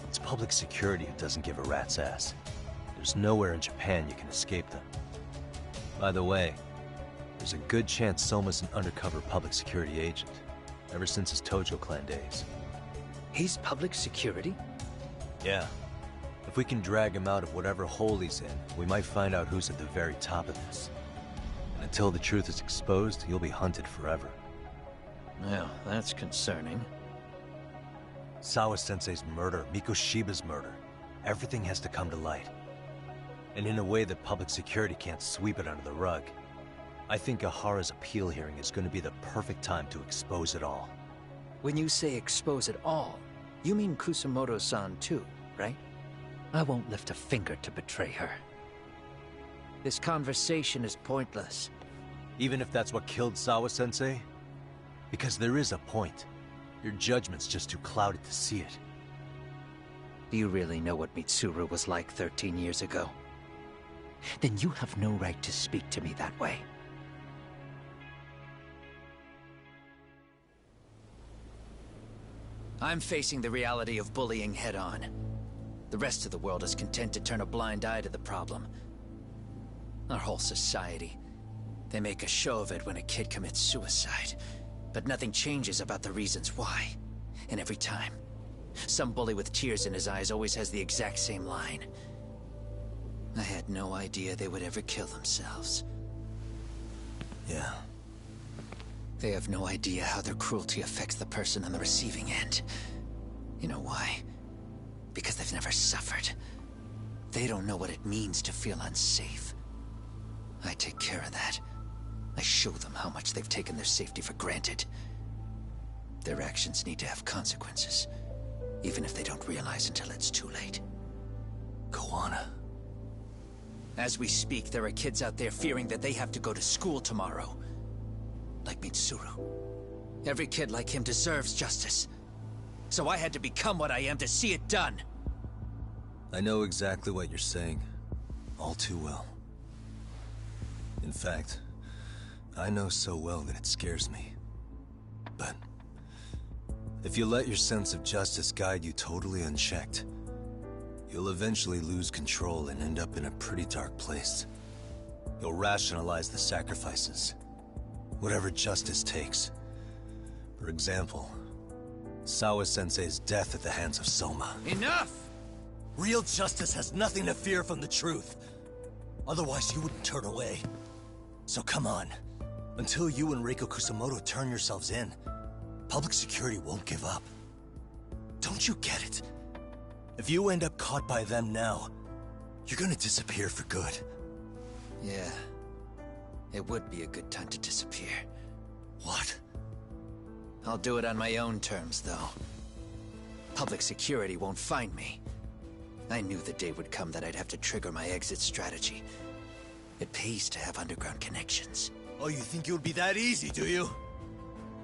It's public security who doesn't give a rat's ass. There's nowhere in Japan you can escape them. By the way, there's a good chance Soma's an undercover public security agent, ever since his Tojo clan days. He's public security? Yeah. If we can drag him out of whatever hole he's in, we might find out who's at the very top of this. And until the truth is exposed, he'll be hunted forever. Well, that's concerning. Sawa-sensei's murder, Mikoshiba's murder. Everything has to come to light. And in a way that public security can't sweep it under the rug. I think Ahara's appeal hearing is going to be the perfect time to expose it all. When you say expose it all, you mean Kusamoto-san too, right? I won't lift a finger to betray her. This conversation is pointless. Even if that's what killed Sawa-sensei? Because there is a point. Your judgment's just too clouded to see it. Do you really know what Mitsuru was like 13 years ago? Then you have no right to speak to me that way. I'm facing the reality of bullying head-on. The rest of the world is content to turn a blind eye to the problem. Our whole society. They make a show of it when a kid commits suicide. But nothing changes about the reasons why. And every time, some bully with tears in his eyes always has the exact same line. I had no idea they would ever kill themselves. Yeah. They have no idea how their cruelty affects the person on the receiving end. You know why? Because they've never suffered. They don't know what it means to feel unsafe. I take care of that. I show them how much they've taken their safety for granted. Their actions need to have consequences, even if they don't realize until it's too late. Kawana. As we speak, there are kids out there fearing that they have to go to school tomorrow. Like Mitsuru. Every kid like him deserves justice. So I had to become what I am to see it done. I know exactly what you're saying. All too well. In fact, I know so well that it scares me. But if you let your sense of justice guide you totally unchecked, you'll eventually lose control and end up in a pretty dark place. You'll rationalize the sacrifices, whatever justice takes. For example, Sawa-sensei's death at the hands of Soma. Enough! Real justice has nothing to fear from the truth. Otherwise, you wouldn't turn away. So come on. Until you and Reiko Kusamoto turn yourselves in, public security won't give up. Don't you get it? If you end up caught by them now, you're gonna disappear for good. Yeah. It would be a good time to disappear. What? I'll do it on my own terms, though. Public security won't find me. I knew the day would come that I'd have to trigger my exit strategy. It pays to have underground connections. Oh, you think it would be that easy, do you?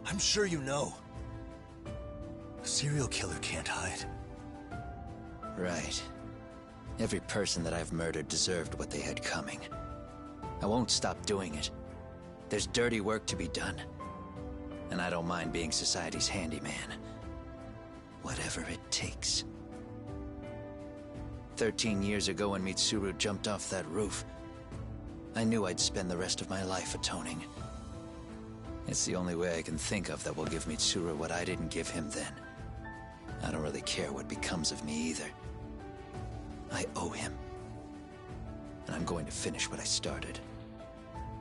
I'm sure you know. A serial killer can't hide. Right. Every person that I've murdered deserved what they had coming. I won't stop doing it. There's dirty work to be done. And I don't mind being society's handyman. Whatever it takes. 13 years ago when Mitsuru jumped off that roof, I knew I'd spend the rest of my life atoning. It's the only way I can think of that will give Mitsuru what I didn't give him then. I don't really care what becomes of me either. I owe him. And I'm going to finish what I started.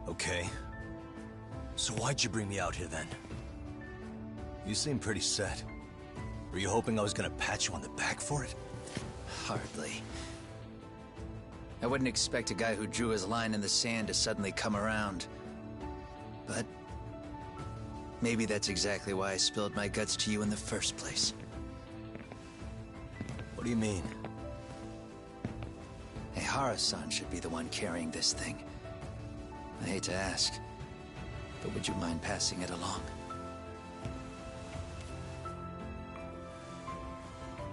Okay. So why'd you bring me out here then? You seem pretty set. Were you hoping I was gonna pat you on the back for it? Hardly. I wouldn't expect a guy who drew his line in the sand to suddenly come around. But maybe that's exactly why I spilled my guts to you in the first place. What do you mean? Ehara-san should be the one carrying this thing. I hate to ask, but would you mind passing it along?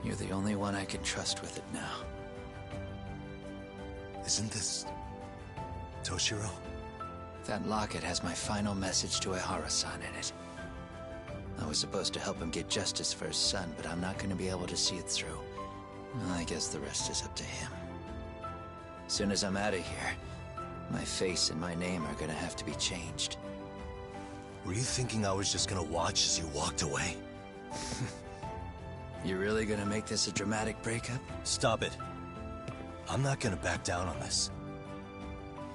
You're the only one I can trust with it now. Isn't this Toshiro? That locket has my final message to Ehara-san in it. I was supposed to help him get justice for his son, but I'm not going to be able to see it through. Well, I guess the rest is up to him. Soon as I'm out of here, my face and my name are gonna have to be changed. Were you thinking I was just gonna watch as you walked away? You really gonna make this a dramatic breakup? Stop it. I'm not gonna back down on this.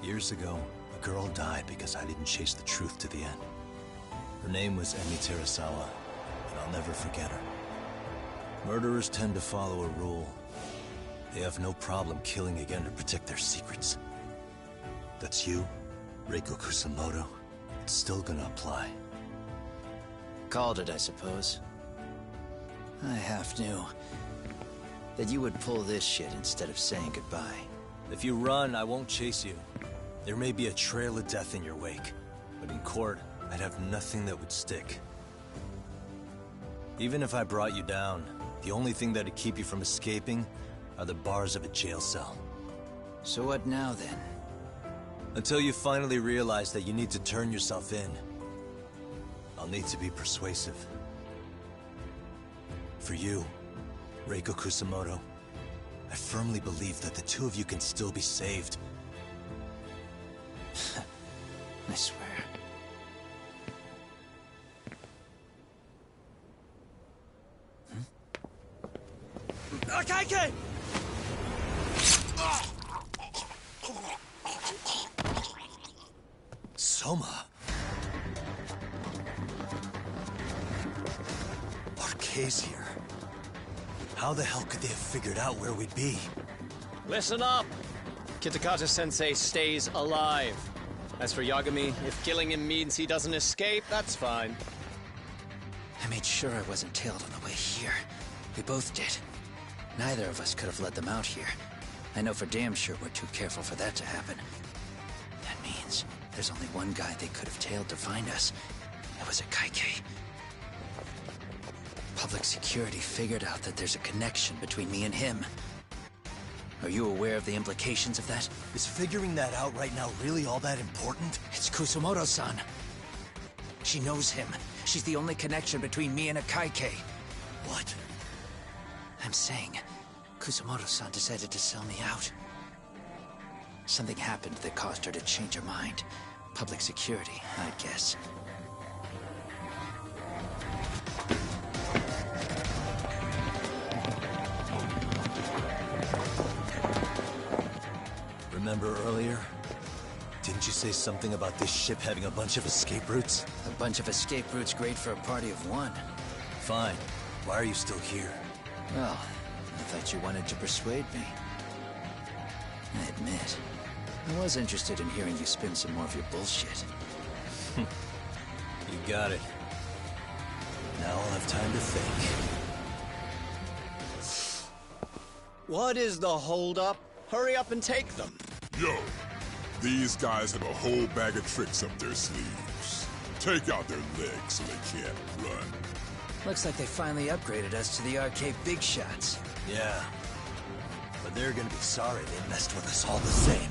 Years ago, a girl died because I didn't chase the truth to the end. Her name was Emi Terasawa, and I'll never forget her. Murderers tend to follow a rule. They have no problem killing again to protect their secrets. That's you, Reiko Kusamoto. It's still gonna apply. Called it, I suppose. I half knew that you would pull this shit instead of saying goodbye. If you run, I won't chase you. There may be a trail of death in your wake, but in court, I'd have nothing that would stick. Even if I brought you down, the only thing that'd keep you from escaping are the bars of a jail cell. So what now, then? Until you finally realize that you need to turn yourself in, I'll need to be persuasive. For you, Reiko Kusamoto, I firmly believe that the two of you can still be saved. I swear. Akaike! Soma. Arcay's here. How the hell could they have figured out where we'd be? Listen up! Kitakata-sensei stays alive. As for Yagami, if killing him means he doesn't escape, that's fine. I made sure I wasn't tailed on the way here. We both did. Neither of us could have led them out here. I know for damn sure we're too careful for that to happen. That means there's only one guy they could have tailed to find us. It was a Kaike. Public security figured out that there's a connection between me and him. Are you aware of the implications of that? Is figuring that out right now really all that important? It's Kusamoto-san. She knows him. She's the only connection between me and a Kaike. What? I'm saying, Kusamoto-san decided to sell me out. Something happened that caused her to change her mind. Public security, I'd guess. Remember earlier? Didn't you say something about this ship having a bunch of escape routes? A bunch of escape routes great for a party of one. Fine. Why are you still here? Well, I thought you wanted to persuade me. I admit, I was interested in hearing you spin some more of your bullshit. You got it. Now I'll have time to think. What is the holdup? Hurry up and take them. Yo, these guys have a whole bag of tricks up their sleeves. Take out their legs so they can't run. Looks like they finally upgraded us to the arcade big shots. Yeah. But they're gonna be sorry they messed with us all the same.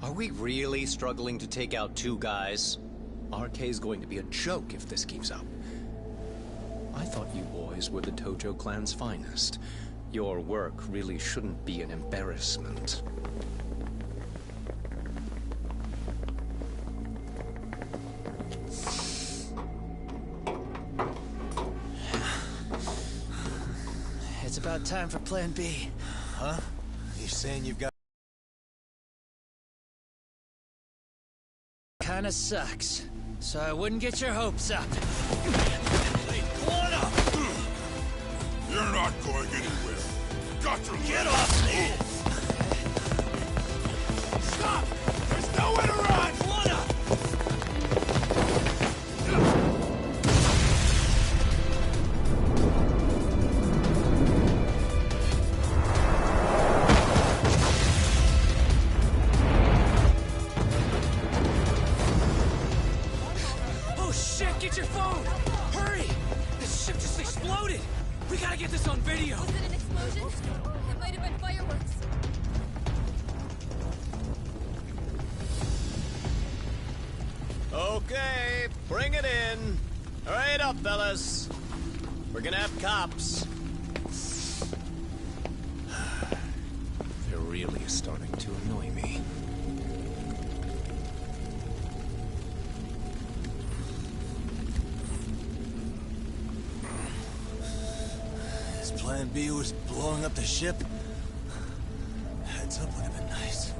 Are we really struggling to take out two guys? RK's going to be a joke if this keeps up. I thought you boys were the Tojo clan's finest. Your work really shouldn't be an embarrassment. It's about time for Plan B. Huh? You saying you've got... Kinda sucks, so I wouldn't get your hopes up. You're not going anywhere. Got to Get off me! Stop! There's nowhere to run! Oh shit, get your phone! Hurry! This ship just exploded! We gotta get this on video! Was it an explosion? It might have been fireworks. Okay, bring it in. Hurry it up, fellas. We're gonna have cops. They're really starting to annoy me. His plan B was blowing up the ship. Heads up would have been nice.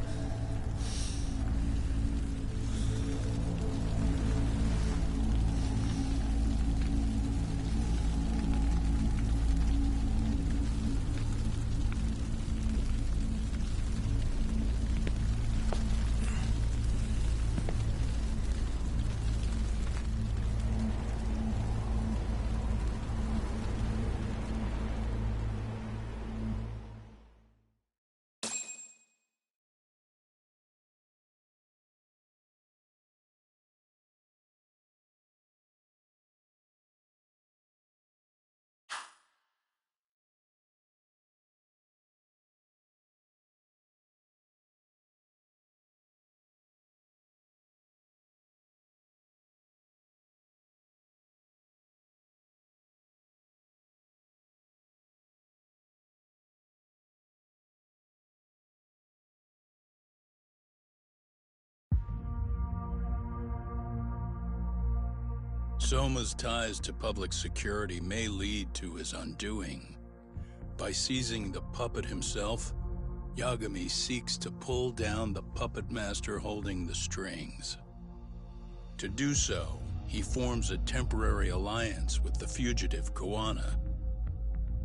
Soma's ties to public security may lead to his undoing. By seizing the puppet himself, Yagami seeks to pull down the puppet master holding the strings. To do so, he forms a temporary alliance with the fugitive Koana.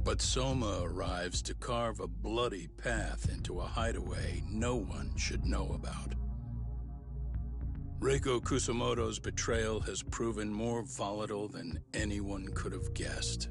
But Soma arrives to carve a bloody path into a hideaway no one should know about. Reiko Kusamoto's betrayal has proven more volatile than anyone could have guessed.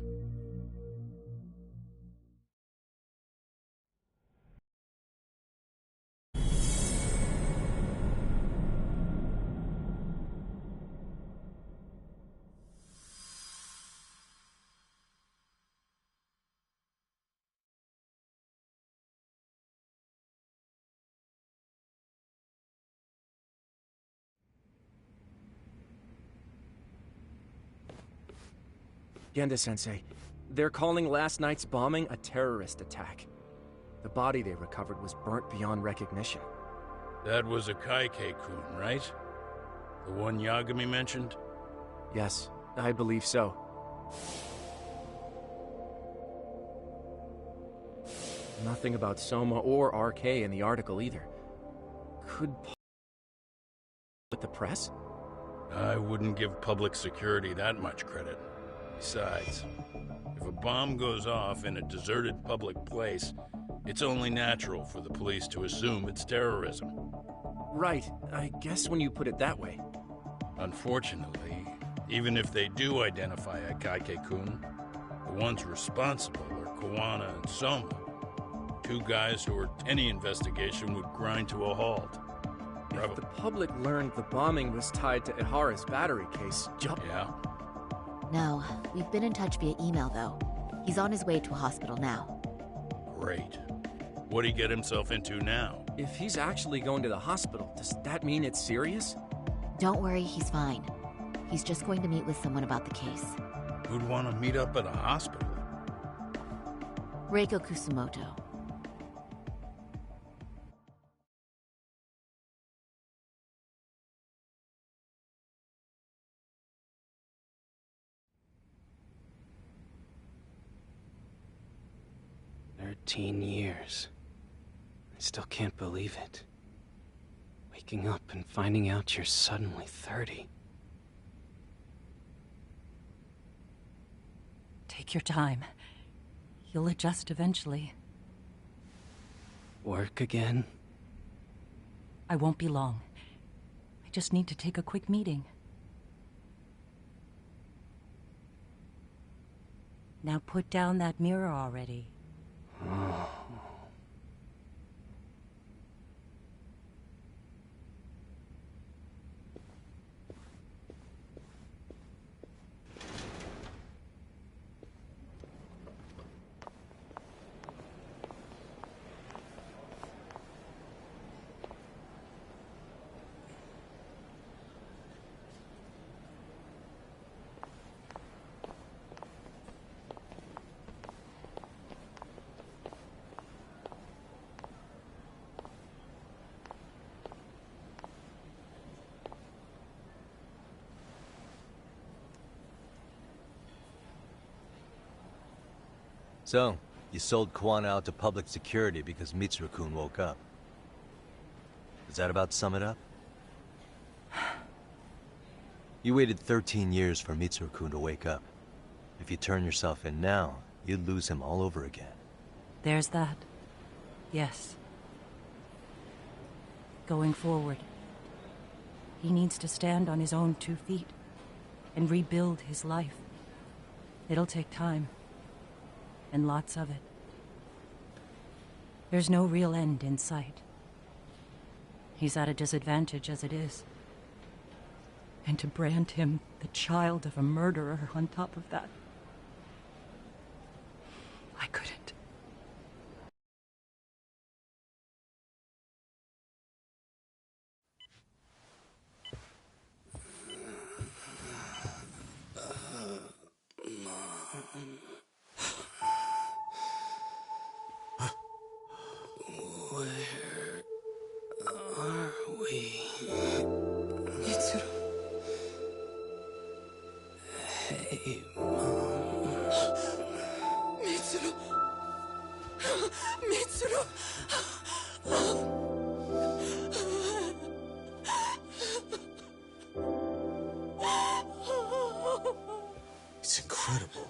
Genda-sensei, they're calling last night's bombing a terrorist attack. The body they recovered was burnt beyond recognition. That was a Kaike-kun, right? The one Yagami mentioned? Yes, I believe so. Nothing about Soma or RK in the article either. Could with the press? I wouldn't give public security that much credit. Besides, if a bomb goes off in a deserted public place, it's only natural for the police to assume it's terrorism. Right, I guess when you put it that way. Unfortunately, even if they do identify a Kaike-kun, the ones responsible are Koana and Soma. Two guys who any investigation would grind to a halt. If the public learned the bombing was tied to Ihara's battery case, Yeah? No, we've been in touch via email, though. He's on his way to a hospital now. Great. What'd he get himself into now? If he's actually going to the hospital, does that mean it's serious? Don't worry, he's fine. He's just going to meet with someone about the case. Who'd want to meet up at a hospital? Reiko Kusamoto. Years. I still can't believe it. Waking up and finding out you're suddenly 30. Take your time. You'll adjust eventually. Work again? I won't be long. I just need to take a quick meeting. Now put down that mirror already. Oh. So, you sold Kuwana out to public security because Mitsuru-kun woke up. Does that about sum it up? You waited 13 years for Mitsuru-kun to wake up. If you turn yourself in now, you'd lose him all over again. There's that. Yes. Going forward, he needs to stand on his own 2 feet and rebuild his life. It'll take time, and lots of it. There's no real end in sight. He's at a disadvantage as it is. And to brand him the child of a murderer on top of that, I couldn't. Where are we? Mitsuru. Hey, Mom. Mitsuru. Mitsuru. It's incredible.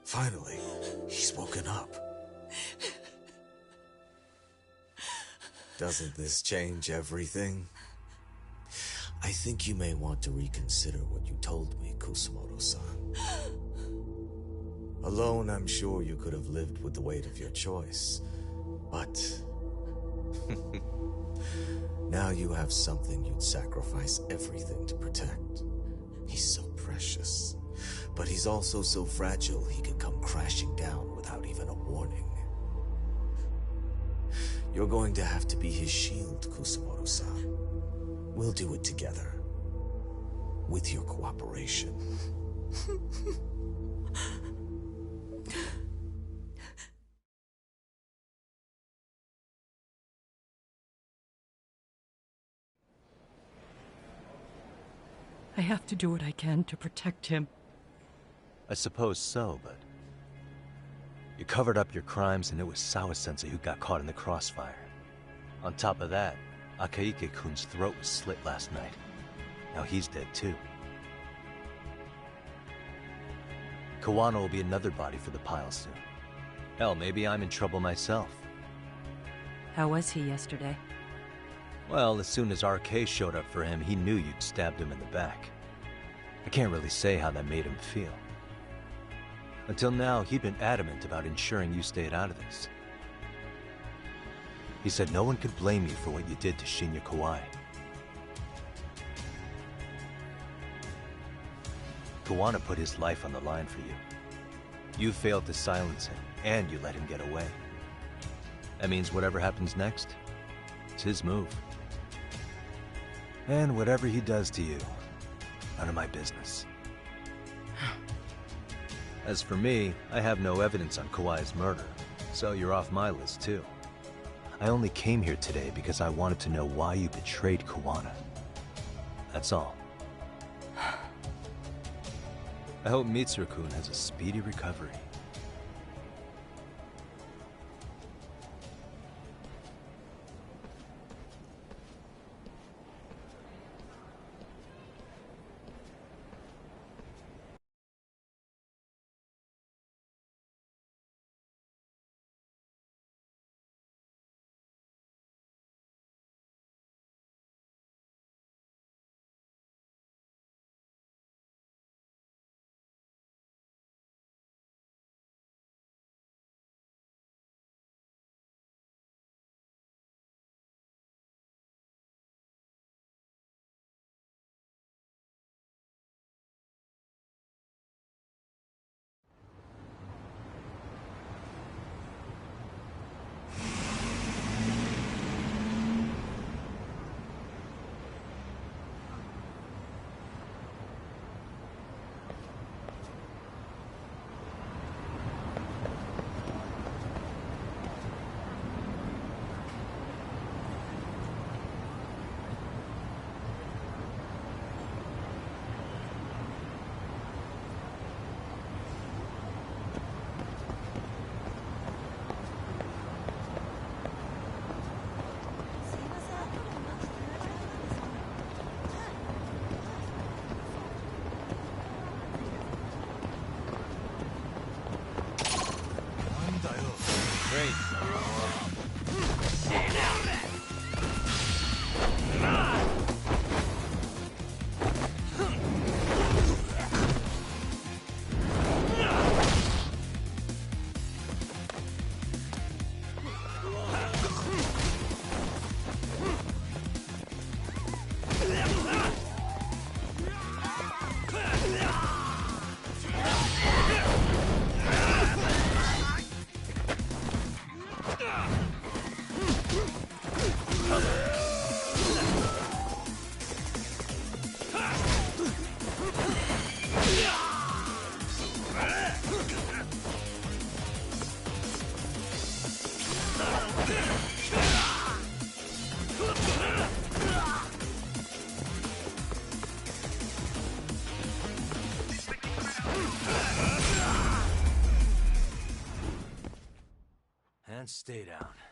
Finally, he's woken up. Doesn't this change everything? I think you may want to reconsider what you told me, Kusumoto-san. Alone, I'm sure you could have lived with the weight of your choice, but now you have something you'd sacrifice everything to protect. He's so precious, but he's also so fragile he could come crashing down without even a warning. You're going to have to be his shield, Kusumoto-san. We'll do it together. With your cooperation. I have to do what I can to protect him. I suppose so, but... You covered up your crimes and it was Sawa-sensei who got caught in the crossfire. On top of that, Akaike-kun's throat was slit last night. Now he's dead too. Kawano will be another body for the pile soon. Hell, maybe I'm in trouble myself. How was he yesterday? Well, as soon as RK showed up for him, he knew you'd stabbed him in the back. I can't really say how that made him feel. Until now, he'd been adamant about ensuring you stayed out of this. He said no one could blame you for what you did to Shinya Kawai. Kawana put his life on the line for you. You failed to silence him, and you let him get away. That means whatever happens next, it's his move. And whatever he does to you, none of my business. As for me, I have no evidence on Kawai's murder, so you're off my list too. I only came here today because I wanted to know why you betrayed Kawana. That's all. I hope Mitsuru-kun has a speedy recovery. Stay down.